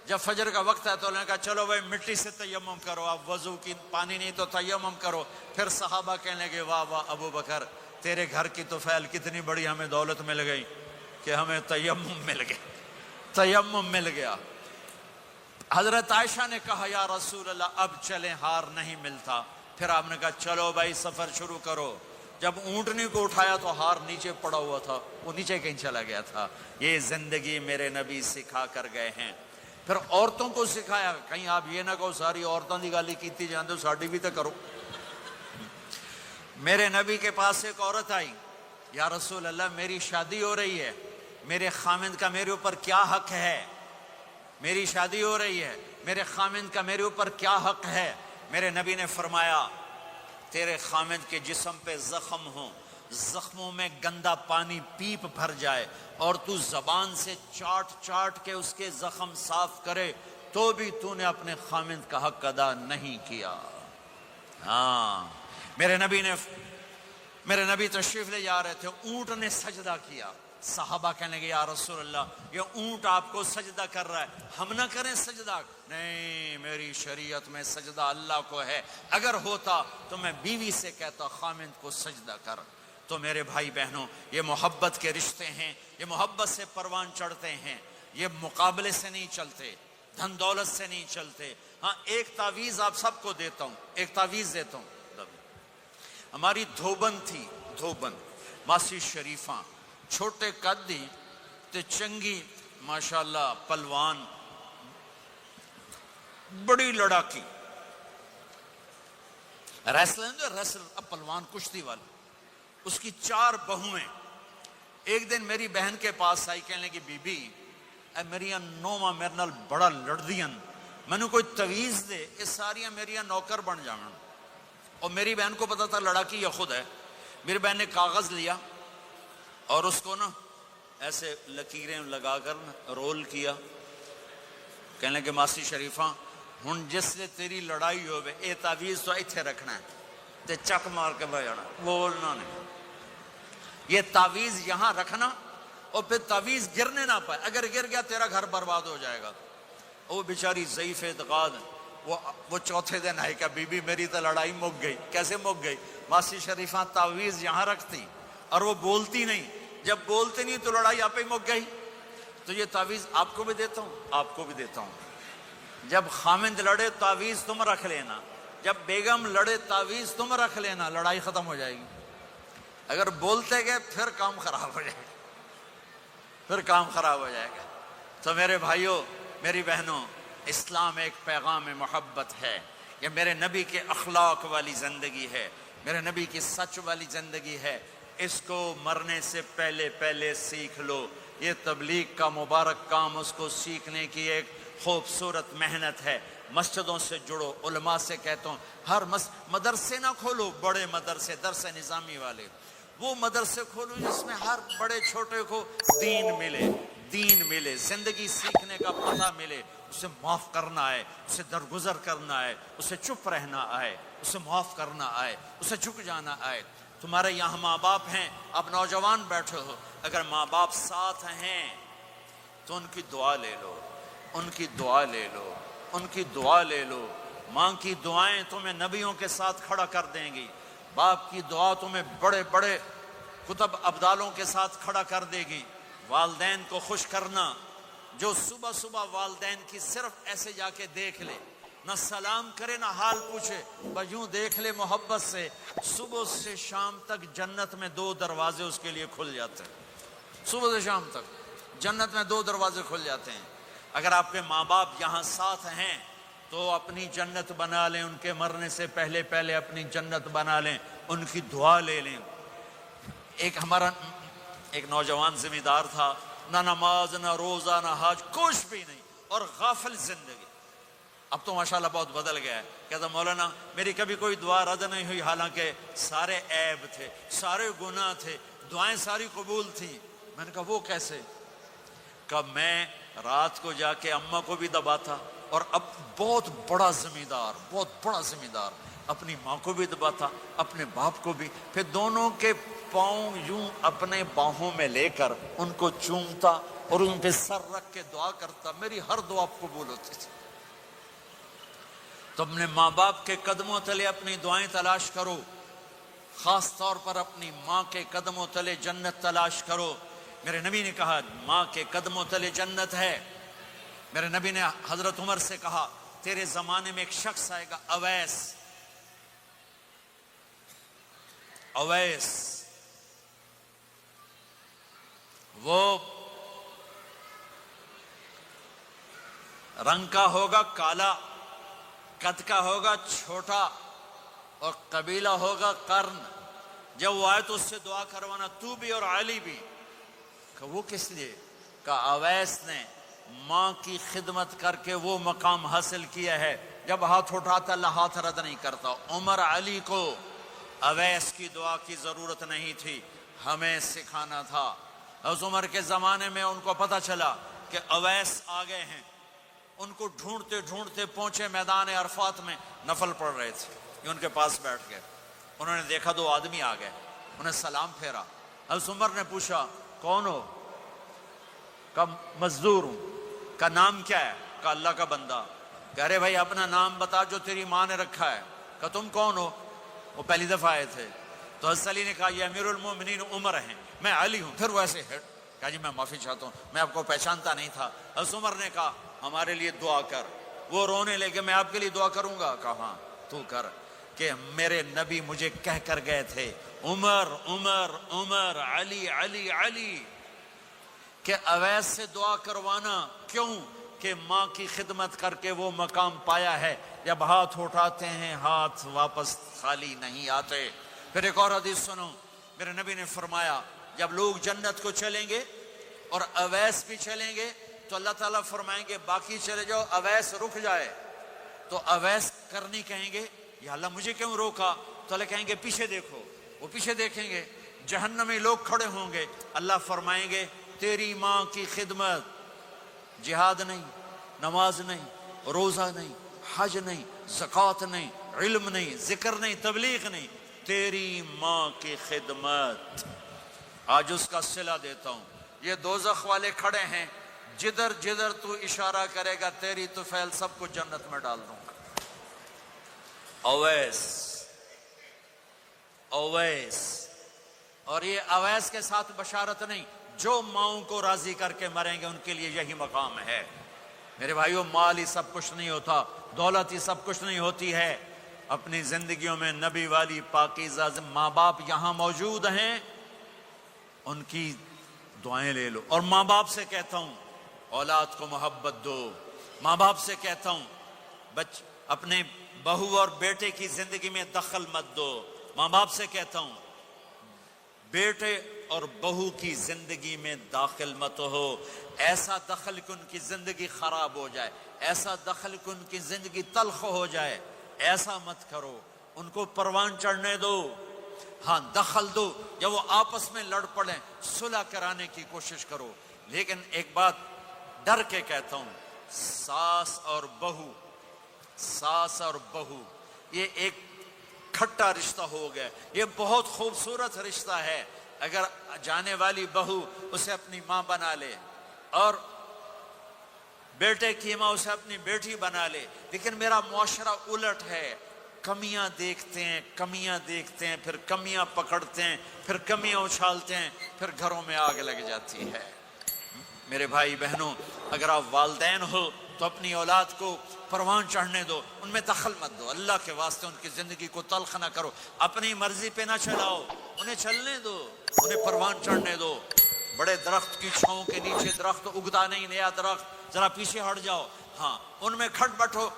جب فجر کا وقت ہے تو اللہ نے کہا چلو بھائی مٹی سے تیمم کرو, آپ وضو کی پانی نہیں تو تیمم کرو. پھر صحابہ کہنے لگے واہ واہ ابو بکر, تیرے گھر کی تو فعل کتنی بڑی ہمیں دولت مل گئی کہ ہمیں تیمم مل گیا, تیمم مل گیا. حضرت عائشہ نے کہا یا رسول اللہ اب چلیں, ہار نہیں ملتا. پھر آپ نے کہا چلو بھائی سفر شروع کرو. جب اونٹنی کو اٹھایا تو ہار نیچے پڑا ہوا تھا, وہ نیچے کہیں چلا گیا تھا. یہ زندگی میرے نبی سکھا کر گئے ہیں. پھر عورتوں کو سکھایا, کہیں آپ یہ نہ کہو ساری عورتوں کی گالی کیتی جاندے ہو, ساڈی بھی تو کرو. میرے نبی کے پاس ایک عورت آئی, یا رسول اللہ میری شادی ہو رہی ہے, میرے خامند کا میرے اوپر کیا حق ہے, میری شادی ہو رہی ہے, میرے خامند کا میرے اوپر کیا حق ہے. میرے نبی نے فرمایا تیرے خامند کے جسم پہ زخم ہوں, زخموں میں گندا پانی پیپ بھر جائے اور تو زبان سے چاٹ چاٹ کے اس کے زخم صاف کرے تو بھی تو نے اپنے خامند کا حق ادا نہیں کیا. ہاں میرے نبی تشریف لے جا رہے تھے, اونٹ نے سجدہ کیا. صحابہ کہنے لگے یا رسول اللہ یہ اونٹ آپ کو سجدہ کر رہا ہے, ہم نہ کریں سجدہ. نہیں, میری شریعت میں سجدہ اللہ کو ہے, اگر ہوتا تو میں بیوی سے کہتا خامند کو سجدہ کر. تو میرے بھائی بہنوں, یہ محبت کے رشتے ہیں, یہ محبت سے پروان چڑھتے ہیں, یہ مقابلے سے نہیں چلتے, دھن دولت سے نہیں چلتے. ہاں ایک تعویذ آپ سب کو دیتا ہوں, ایک تعویذ دیتا ہوں. ہماری دھوبن تھی, دھوبن ماسی شریفہ, چھوٹے قد دی تے چنگی ماشاءاللہ پلوان, بڑی لڑاکی ریسلر پلوان کشتی والی. اس کی 4 بہویں. ایک دن میری بہن کے پاس آئی, کہنے لگی بی بی اے میری نوواں میرے نال بڑا لڑدیاں, مینو کوئی تویز دے, یہ ساریاں میری نوکر بن جاون. اور میری بہن کو پتا تھا لڑاکی یہ خود ہے. میری بہن نے کاغذ لیا اور اس کو نا ایسے لکیریں لگا کر رول کیا. کہنے لگے ماسی شریفہ ہن جس سے تیری لڑائی ہوئے اے تعویذ تو ایتھے رکھنا ہے تے چک مار کے بہ جانا, بولنا نہیں. یہ تعویذ یہاں رکھنا اور پھر تعویذ گرنے نہ پائے, اگر گر گیا تیرا گھر برباد ہو جائے گا. وہ بیچاری ضعیف اعتقاد, وہ چوتھے دن آئی کہ بی بی میری تو لڑائی مک گئی. کیسے مک گئی؟ ماسی شریفہ تعویذ یہاں رکھتی اور وہ بولتی نہیں, جب بولتے نہیں تو لڑائی آپ ہی مک گئی. تو یہ تعویذ آپ کو بھی دیتا ہوں, آپ کو بھی دیتا ہوں. جب خامند لڑے تعویذ تم رکھ لینا, جب بیگم لڑے تعویذ تم رکھ لینا, لڑائی ختم ہو جائے گی. اگر بولتے گئے پھر کام خراب ہو جائے گا, پھر کام خراب ہو جائے گا. تو میرے بھائیوں میری بہنوں, اسلام ایک پیغام محبت ہے. یہ میرے نبی کے اخلاق والی زندگی ہے, میرے نبی کی سچ والی زندگی ہے. اس کو مرنے سے پہلے پہلے سیکھ لو. یہ تبلیغ کا مبارک کام, اس کو سیکھنے کی ایک خوبصورت محنت ہے. مسجدوں سے جڑو, علماء سے کہتا ہوں ہر مدرسے نہ کھولو, بڑے مدرسے درس نظامی والے, وہ مدرسے کھولو جس میں ہر بڑے چھوٹے کو دین ملے, دین ملے, زندگی سیکھنے کا پتہ ملے. اسے معاف کرنا آئے, اسے درگزر کرنا آئے, اسے چپ رہنا آئے, اسے معاف کرنا آئے, اسے جھک جانا آئے. تمہارے یہاں ماں باپ ہیں, اب نوجوان بیٹھے ہو, اگر ماں باپ ساتھ ہیں تو ان کی دعا لے لو, ان کی دعا لے لو, ان کی دعا لے لو. ماں کی دعائیں تمہیں نبیوں کے ساتھ کھڑا کر دیں گی, باپ کی دعا تمہیں بڑے بڑے کتب ابدالوں کے ساتھ کھڑا کر دے گی. والدین کو خوش کرنا, جو صبح صبح والدین کی صرف ایسے جا کے دیکھ لے, نہ سلام کرے نہ حال پوچھے, بس یوں دیکھ لے محبت سے, صبح سے شام تک جنت میں 2 دروازے اس کے لیے کھل جاتے ہیں. صبح سے شام تک جنت میں 2 دروازے کھل جاتے ہیں. اگر آپ کے ماں باپ یہاں ساتھ ہیں تو اپنی جنت بنا لیں، ان کے مرنے سے پہلے پہلے اپنی جنت بنا لیں، ان کی دعا لے لیں۔ ہمارا ایک نوجوان ذمہ دار تھا، نہ نماز نہ روزہ نہ حج، کچھ بھی نہیں، اور غافل زندگی۔ اب تو ماشاءاللہ بہت بدل گیا ہے، کہتا مولانا میری کبھی کوئی دعا رد نہیں ہوئی، حالانکہ سارے عیب تھے، سارے گناہ تھے، دعائیں ساری قبول تھیں۔ میں نے کہا وہ کیسے؟ کہ میں رات کو جا کے اماں کو بھی دباتا، اور اب بہت بڑا ذمہ دار اپنی ماں کو بھی دباتا، اپنے باپ کو بھی، پھر دونوں کے پاؤں یوں اپنے باہوں میں لے کر ان کو چومتا اور ان پہ سر رکھ کے دعا کرتا، میری ہر دعا قبول ہوتی تھی۔ تو اپنے ماں باپ کے قدموں تلے اپنی دعائیں تلاش کرو، خاص طور پر اپنی ماں کے قدموں تلے جنت تلاش کرو۔ میرے نبی نے کہا ماں کے قدموں تلے جنت ہے۔ میرے نبی نے حضرت عمر سے کہا تیرے زمانے میں ایک شخص آئے گا، اویس، وہ رنگ کا ہوگا کالا، قد کا ہوگا چھوٹا، اور قبیلہ ہوگا قرن۔ جب وہ آئے تو اس سے دعا کروانا، تو بھی اور علی بھی۔ کہ وہ کس لیے؟ کہ اویس نے ماں کی خدمت کر کے وہ مقام حاصل کیا ہے، جب ہاتھ اٹھاتا اللہ ہاتھ رد نہیں کرتا۔ عمر علی کو اویس کی دعا کی ضرورت نہیں تھی، ہمیں سکھانا تھا۔ اس عمر کے زمانے میں ان کو پتہ چلا کہ اویس آ گئے ہیں، ان کو ڈھونڈتے ڈھونڈتے پہنچے میدان عرفات میں، نفل پڑھ رہے تھے، یہ ان کے پاس بیٹھ گئے۔ انہوں نے دیکھا دو آدمی آ گئے، انہیں سلام پھیرا۔ حضرت عمر نے پوچھا کون ہو؟ کہ مزدور ہوں۔ کا نام کیا ہے؟ کہ اللہ کا بندہ۔ کہہ رہے بھائی اپنا نام بتا جو تیری ماں نے رکھا ہے۔ کہ تم کون ہو؟ وہ پہلی دفعہ آئے تھے۔ تو حضرت علی نے کہا یہ امیر المومنین عمر ہیں، میں علی ہوں۔ پھر وہ ایسے ہٹ کہا جی میں معافی چاہتا ہوں، میں آپ کو پہچانتا نہیں تھا۔ حضرت عمر نے کہا ہمارے لیے دعا کر۔ وہ رونے لگے میں آپ کے لیے دعا کروں گا؟ کہا ہاں تو کر، کہ میرے نبی مجھے کہہ کر گئے تھے عمر عمر عمر، علی علی علی، کہ اویس سے دعا کروانا۔ کیوں؟ کہ ماں کی خدمت کر کے وہ مقام پایا ہے، جب ہاتھ اٹھاتے ہیں ہاتھ واپس خالی نہیں آتے۔ پھر ایک اور حدیث سنو، میرے نبی نے فرمایا جب لوگ جنت کو چلیں گے اور اویس بھی چلیں گے تو اللہ تعالیٰ فرمائیں گے باقی چلے جاؤ، اویس رک جائے۔ تو اویس کرنی کہیں گے یا اللہ مجھے کیوں روکا؟ تو اللہ کہیں گے پیچھے دیکھو۔ وہ پیچھے دیکھیں گے، جہنمی لوگ کھڑے ہوں گے، اللہ فرمائیں گے تیری ماں کی خدمت، جہاد نہیں، نماز نہیں، روزہ نہیں، حج نہیں، زکوٰۃ نہیں، علم نہیں، ذکر نہیں، تبلیغ نہیں، تیری ماں کی خدمت، آج اس کا صلہ دیتا ہوں۔ یہ دوزخ والے کھڑے ہیں، جدھر جدھر تو اشارہ کرے گا تیری طفیل سب کو جنت میں ڈال دوں گا۔ اویس، اور یہ اویس کے ساتھ بشارت نہیں، جو ماؤں کو راضی کر کے مریں گے ان کے لیے یہی مقام ہے۔ میرے بھائیوں مال ہی سب کچھ نہیں ہوتا، دولت ہی سب کچھ نہیں ہوتی ہے۔ اپنی زندگیوں میں نبی والی پاکیزہ ماں باپ یہاں موجود ہیں، ان کی دعائیں لے لو۔ اور ماں باپ سے کہتا ہوں اولاد کو محبت دو، ماں باپ سے کہتا ہوں اپنے بہو اور بیٹے کی زندگی میں دخل مت دو، ماں باپ سے کہتا ہوں بیٹے اور بہو کی زندگی میں داخل مت ہو، ایسا دخل کہ ان کی زندگی خراب ہو جائے، ایسا دخل کہ ان کی زندگی تلخ ہو جائے، ایسا مت کرو۔ ان کو پروان چڑھنے دو، ہاں دخل دو، جب وہ آپس میں لڑ پڑیں صلح کرانے کی کوشش کرو۔ لیکن ایک بات ڈر کے کہتا ہوں، ساس اور بہو یہ ایک کھٹا رشتہ ہو گیا، یہ بہت خوبصورت رشتہ ہے۔ اگر جانے والی بہو اسے اپنی ماں بنا لے اور بیٹے کی ماں اسے اپنی بیٹی بنا لے، لیکن میرا معاشرہ الٹ ہے، کمیاں دیکھتے ہیں، پھر کمیاں پکڑتے ہیں، پھر کمیاں اچھالتے ہیں، پھر گھروں میں آگ لگ جاتی ہے۔ میرے بھائی بہنوں، اگر آپ والدین ہو تو اپنی اولاد کو پروان چڑھنے دو، ان میں دخل مت دو، اللہ کے واسطے ان کی زندگی کو تلخ نہ کرو، اپنی مرضی پہ نہ چلاؤ، انہیں چلنے دو، انہیں پروان چڑھنے دو۔ بڑے درخت کی چھاؤں کے نیچے درخت اگتا نہیں، نیا درخت، ذرا پیچھے ہٹ جاؤ، ہاں ان میں کھٹ بٹھو،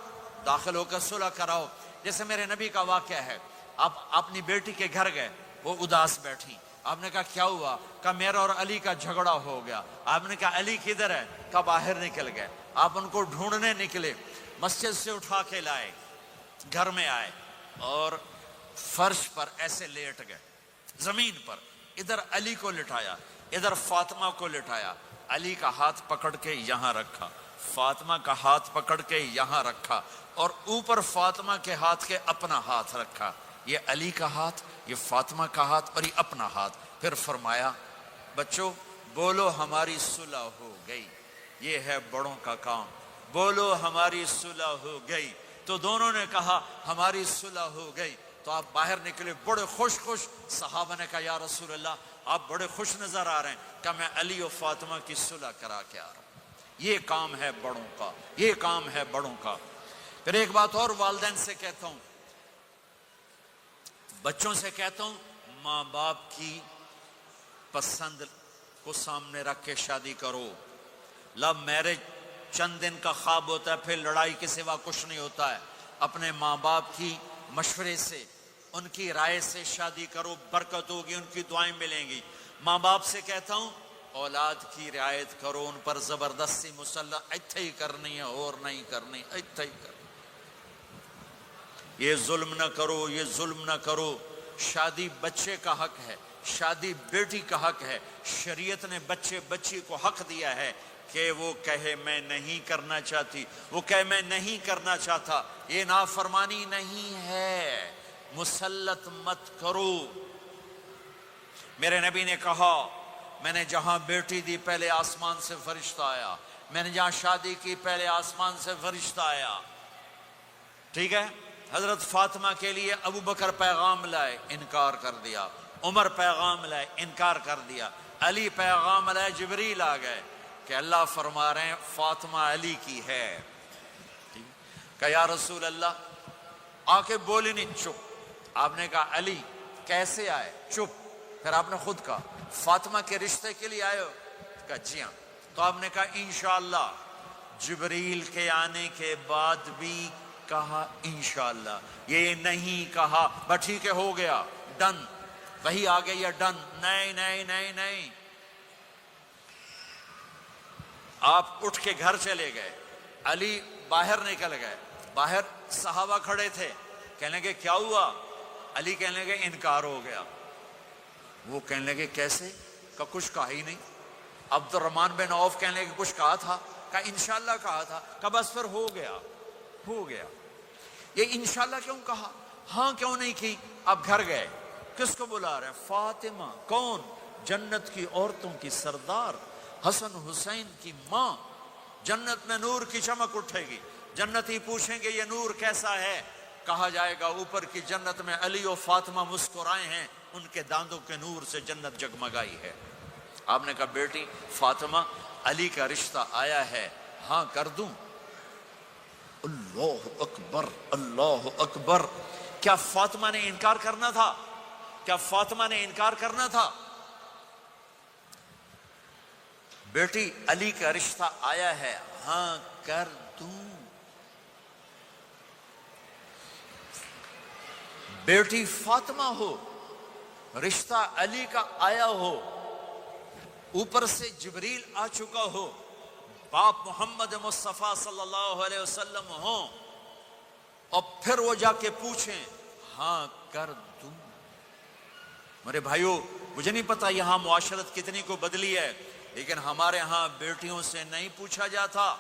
داخل ہو کر صلح کراؤ۔ جیسے میرے نبی کا واقعہ ہے، آپ اپنی بیٹی کے گھر گئے، وہ اداس بیٹھی، آپ نے کہا کیا ہوا؟ کہا میرا اور علی کا جھگڑا ہو گیا۔ آپ نے کہا علی کدھر ہے؟ کہا باہر نکل گئے۔ آپ ان کو ڈھونڈنے نکلے، مسجد سے اٹھا کے لائے، گھر میں آئے اور فرش پر ایسے لیٹ گئے، زمین پر، ادھر علی کو لٹایا، ادھر فاطمہ کو لٹایا، علی کا ہاتھ پکڑ کے یہاں رکھا، فاطمہ کا ہاتھ پکڑ کے یہاں رکھا، اور اوپر فاطمہ کے ہاتھ کے اپنا ہاتھ رکھا، یہ علی کا ہاتھ، یہ فاطمہ کا ہاتھ اور یہ اپنا ہاتھ۔ پھر فرمایا بچوں بولو ہماری صلح ہو گئی، یہ ہے بڑوں کا کام، بولو ہماری صلح ہو گئی۔ تو دونوں نے کہا ہماری صلح ہو گئی۔ تو آپ باہر نکلے بڑے خوش خوش، صحابہ نے کہا یا رسول اللہ آپ بڑے خوش نظر آ رہے ہیں۔ کہ میں علی و فاطمہ کی صلح کرا کے آ رہا ہوں، یہ کام ہے بڑوں کا، یہ کام ہے بڑوں کا۔ پھر ایک بات اور والدین سے کہتا ہوں، بچوں سے کہتا ہوں، ماں باپ کی پسند کو سامنے رکھ کے شادی کرو۔ لو میرج چند دن کا خواب ہوتا ہے، پھر لڑائی کے سوا کچھ نہیں ہوتا ہے۔ اپنے ماں باپ کی مشورے سے، ان کی رائے سے شادی کرو، برکت ہوگی، ان کی دعائیں ملیں گی۔ ماں باپ سے کہتا ہوں اولاد کی رعایت کرو، ان پر زبردستی مسلط ایتھے ہی کرنی ہے اور نہیں کرنی، ایتھے ہی کرنی، یہ ظلم نہ کرو، یہ ظلم نہ کرو۔ شادی بچے کا حق ہے، شادی بیٹی کا حق ہے۔ شریعت نے بچی کو حق دیا ہے کہ وہ کہے میں نہیں کرنا چاہتی، وہ کہے میں نہیں کرنا چاہتا، یہ نافرمانی نہیں ہے، مسلط مت کرو۔ میرے نبی نے کہا میں نے جہاں بیٹی دی پہلے آسمان سے فرشتہ آیا، میں نے جہاں شادی کی پہلے آسمان سے فرشتہ آیا، ٹھیک ہے۔ حضرت فاطمہ کے لیے ابو بکر پیغام لائے، انکار کر دیا، عمر پیغام لائے، انکار کر دیا، علی پیغام لائے، جبریل آ گئے کہ اللہ فرما رہے ہیں فاطمہ علی کی ہے۔ کہ یا رسول اللہ آ کے بولی نہیں، چپ۔ آپ نے کہا علی کیسے آئے؟ چپ۔ پھر آپ نے خود کہا فاطمہ کے رشتے کے لیے آئے ہو؟ کہا جی ہاں۔ تو آپ نے کہا انشاءاللہ۔ جبریل کے آنے کے بعد بھی کہا انشاءاللہ، یہ نہیں کہا بس ٹھیک ہے ہو گیا ڈن، وہی آ گئی ہے ڈن، نہیں نہیں نہیں نہیں۔ آپ اٹھ کے گھر چلے گئے، علی باہر نکل گئے، باہر صحابہ کھڑے تھے، کہنے لگے کیا ہوا؟ علی کہنے لگے انکار ہو گیا۔ وہ کہنے لگے کیسے؟ کہ کچھ کہا ہی نہیں۔ عبد الرحمن بن عوف کہنے لگے کچھ کہا تھا؟ کہ انشاءاللہ کہا تھا۔ کہ بس پھر ہو گیا، ہو گیا۔ یہ انشاءاللہ کیوں کہا؟ ہاں کیوں نہیں کی؟ اب گھر گئے، کس کو بلا رہے ہیں؟ فاطمہ، کون؟ جنت کی عورتوں کی سردار، حسن حسین کی ماں۔ جنت میں نور کی چمک اٹھے گی، جنتی پوچھیں گے یہ نور کیسا ہے؟ کہا جائے گا اوپر کی جنت میں علی و فاطمہ مسکرائے ہیں، ان کے داندوں کے نور سے جنت جگمگائی ہے۔ آپ نے کہا بیٹی فاطمہ علی کا رشتہ آیا ہے، ہاں کر دوں؟ اللہ اکبر، اللہ اکبر۔ کیا فاطمہ نے انکار کرنا تھا؟ کیا فاطمہ نے انکار کرنا تھا؟ بیٹی علی کا رشتہ آیا ہے، ہاں کر دوں۔ بیٹی فاطمہ ہو، رشتہ علی کا آیا ہو، اوپر سے جبریل آ چکا ہو، باپ محمد مصطفیٰ صلی اللہ علیہ وسلم ہوں، اور پھر وہ جا کے پوچھیں ہاں کر دوں۔ میرے بھائیو مجھے نہیں پتا یہاں معاشرت کتنی کو بدلی ہے، لیکن ہمارے ہاں بیٹیوں سے نہیں پوچھا جاتا،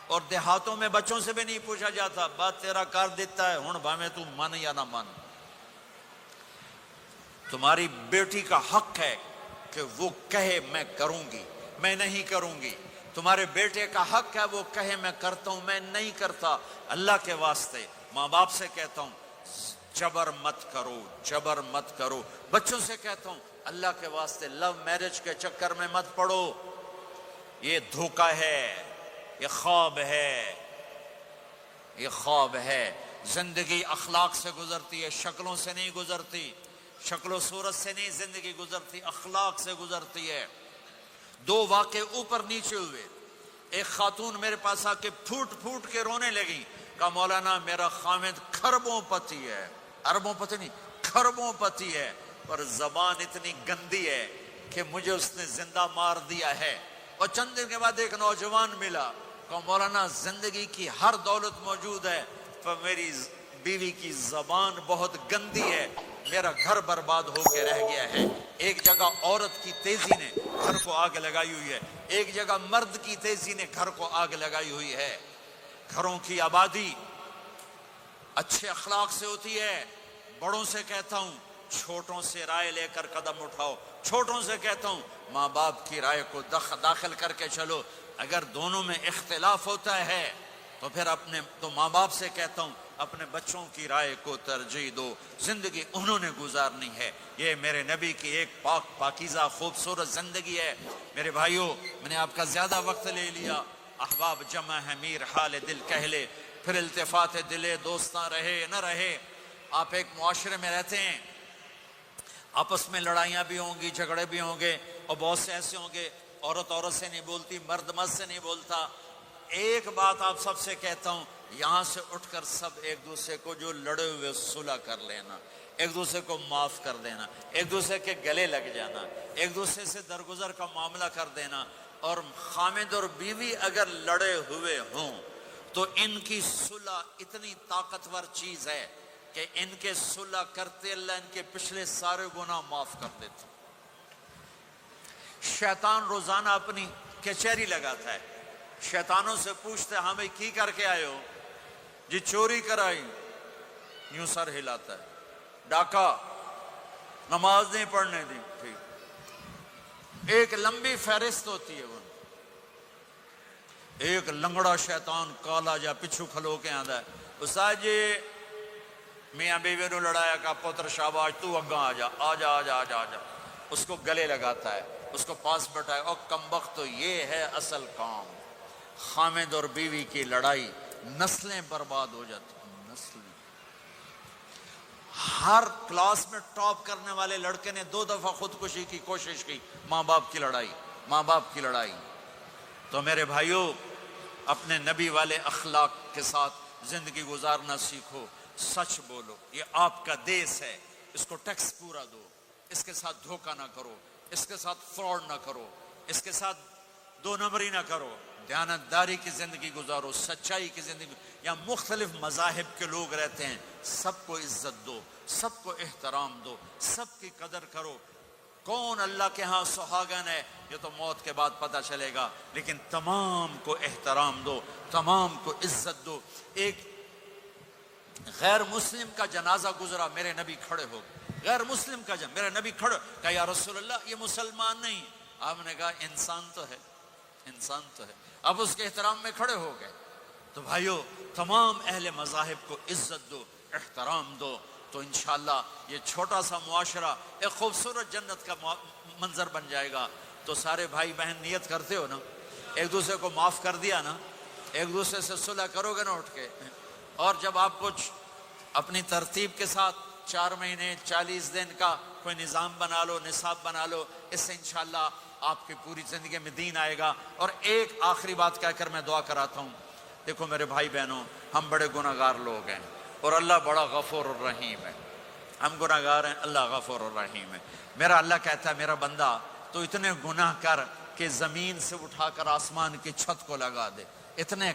اور دیہاتوں میں بچوں سے بھی نہیں پوچھا جاتا، بات تیرا کر دیتا ہے ہن بھاویں تو من یا نہ من۔ تمہاری بیٹی کا حق ہے کہ وہ کہے میں کروں گی، میں نہیں کروں گی۔ تمہارے بیٹے کا حق ہے وہ کہے میں کرتا ہوں، میں نہیں کرتا۔ اللہ کے واسطے ماں باپ سے کہتا ہوں جبر مت کرو، جبر مت کرو۔ بچوں سے کہتا ہوں اللہ کے واسطے لو میرج کے چکر میں مت پڑو، یہ دھوکہ ہے، یہ خواب ہے، یہ خواب ہے۔ زندگی اخلاق سے گزرتی ہے، شکلوں سے نہیں گزرتی، شکل و صورت سے نہیں زندگی گزرتی، اخلاق سے گزرتی ہے۔ دو واقعے اوپر نیچے ہوئے. ایک خاتون میرے پاس آ کے پھوٹ پھوٹ کے رونے لگی. کہا مولانا میرا خامد کھربوں پتی ہے, اربوں پتی نہیں, کھربوں پتی ہے, پر زبان اتنی گندی ہے کہ مجھے اس نے زندہ مار دیا ہے. اور چند دن کے بعد ایک نوجوان ملا. کہا مولانا زندگی کی ہر دولت موجود ہے, پر میری بیوی کی زبان بہت گندی ہے, میرا گھر برباد ہو کے رہ گیا ہے. ایک جگہ عورت کی تیزی نے گھر کو آگ لگائی ہوئی ہے, ایک جگہ مرد کی تیزی نے گھر کو آگ لگائی ہوئی ہے. گھروں کی آبادی اچھے اخلاق سے ہوتی ہے. بڑوں سے کہتا ہوں چھوٹوں سے رائے لے کر قدم اٹھاؤ. چھوٹوں سے کہتا ہوں ماں باپ کی رائے کو داخل کر کے چلو. اگر دونوں میں اختلاف ہوتا ہے تو ماں باپ سے کہتا ہوں اپنے بچوں کی رائے کو ترجیح دو. زندگی انہوں نے گزارنی ہے. یہ میرے نبی کی ایک پاکیزہ خوبصورت زندگی ہے. میرے بھائیوں, میں نے آپ کا زیادہ وقت لے لیا. احباب جمع ہے میر حال دل کہہ لے, پھر التفات دلے دوستاں رہے نہ رہے. آپ ایک معاشرے میں رہتے ہیں, آپس میں لڑائیاں بھی ہوں گی, جھگڑے بھی ہوں گے, اور بہت سے ایسے ہوں گے عورت عورت سے نہیں بولتی, مرد مرد سے نہیں بولتا. ایک بات آپ سب سے کہتا ہوں, یہاں سے اٹھ کر سب ایک دوسرے کو جو لڑے ہوئے صلح کر لینا, ایک دوسرے کو معاف کر دینا, ایک دوسرے کے گلے لگ جانا, ایک دوسرے سے درگزر کا معاملہ کر دینا. اور خامد اور بیوی اگر لڑے ہوئے ہوں تو ان کی صلح اتنی طاقتور چیز ہے کہ ان کے صلح کرتے اللہ ان کے پچھلے سارے گناہ معاف کر دیتے. شیطان روزانہ اپنی کچہری لگاتا ہے. شیطانوں سے پوچھتے ہاں بھائی کی کر کے آئے ہو؟ جی چوری کرائی. یوں سر ہلاتا ہے. ڈاکہ, نماز نہیں پڑھنے دی. ٹھیک, ایک لمبی فہرست ہوتی ہے. وہ ایک لنگڑا شیطان کالا جا پچھو کھلو کے آندا ہے, استاد جی میاں بیوی نو لڑایا کا پتر شاباش تو اگاں آ جا آ جا آ جا آ جا آ جا. اس کو گلے لگاتا ہے, اس کو پاس بٹھائے. اور کمبخت, تو یہ ہے اصل کام. خامد اور بیوی کی لڑائی, نسلیں برباد ہو جاتی ہیں. نسلیں. ہر کلاس میں ٹاپ کرنے والے لڑکے نے 2 دفعہ خودکشی کی کوشش کی. ماں باپ کی لڑائی, ماں باپ کی لڑائی. تو میرے بھائیوں, اپنے نبی والے اخلاق کے ساتھ زندگی گزارنا سیکھو. سچ بولو, یہ آپ کا دیس ہے, اس کو ٹیکس پورا دو, اس کے ساتھ دھوکہ نہ کرو, اس کے ساتھ فراڈ نہ کرو, اس کے ساتھ 2 نمبری نہ کرو. دیانتداری کی زندگی گزارو, سچائی کی زندگی. یہاں مختلف مذاہب کے لوگ رہتے ہیں, سب کو عزت دو, سب کو احترام دو, سب کی قدر کرو. کون اللہ کے ہاں سہاگن ہے یہ تو موت کے بعد پتہ چلے گا, لیکن تمام کو احترام دو, تمام کو عزت دو. ایک غیر مسلم کا جنازہ گزرا, میرے نبی کھڑے ہو گئے. غیر مسلم کا میرا نبی کھڑے, کہا یا رسول اللہ یہ مسلمان نہیں. آپ نے کہا انسان تو ہے, انسان تو ہے. اب اس کے احترام میں کھڑے ہو گئے. تو بھائیو, تمام اہل مذاہب کو عزت دو, احترام دو, تو انشاءاللہ یہ چھوٹا سا معاشرہ ایک خوبصورت جنت کا منظر بن جائے گا. تو سارے بھائی بہن نیت کرتے ہو نا, ایک دوسرے کو معاف کر دیا نا, ایک دوسرے سے صلح کرو گے نا اٹھ کے. اور جب آپ کچھ اپنی ترتیب کے ساتھ 4 مہینے 40 دن کا کوئی نظام بنا لو, نصاب بنا لو, اس سے انشاءاللہ آپ کی پوری زندگی میں دین آئے گا. اور ایک آخری بات کہہ کر میں دعا کراتا ہوں. دیکھو میرے بھائی بہنوں, ہم بڑے گناہگار لوگ ہیں اور اللہ بڑا غفور الرحیم ہے. ہم گناہگار ہیں, اللہ غفور الرحیم ہے. میرا اللہ کہتا ہے میرا بندہ تو اتنے گناہ کر کہ زمین سے اٹھا کر آسمان کی چھت کو لگا دے, اتنے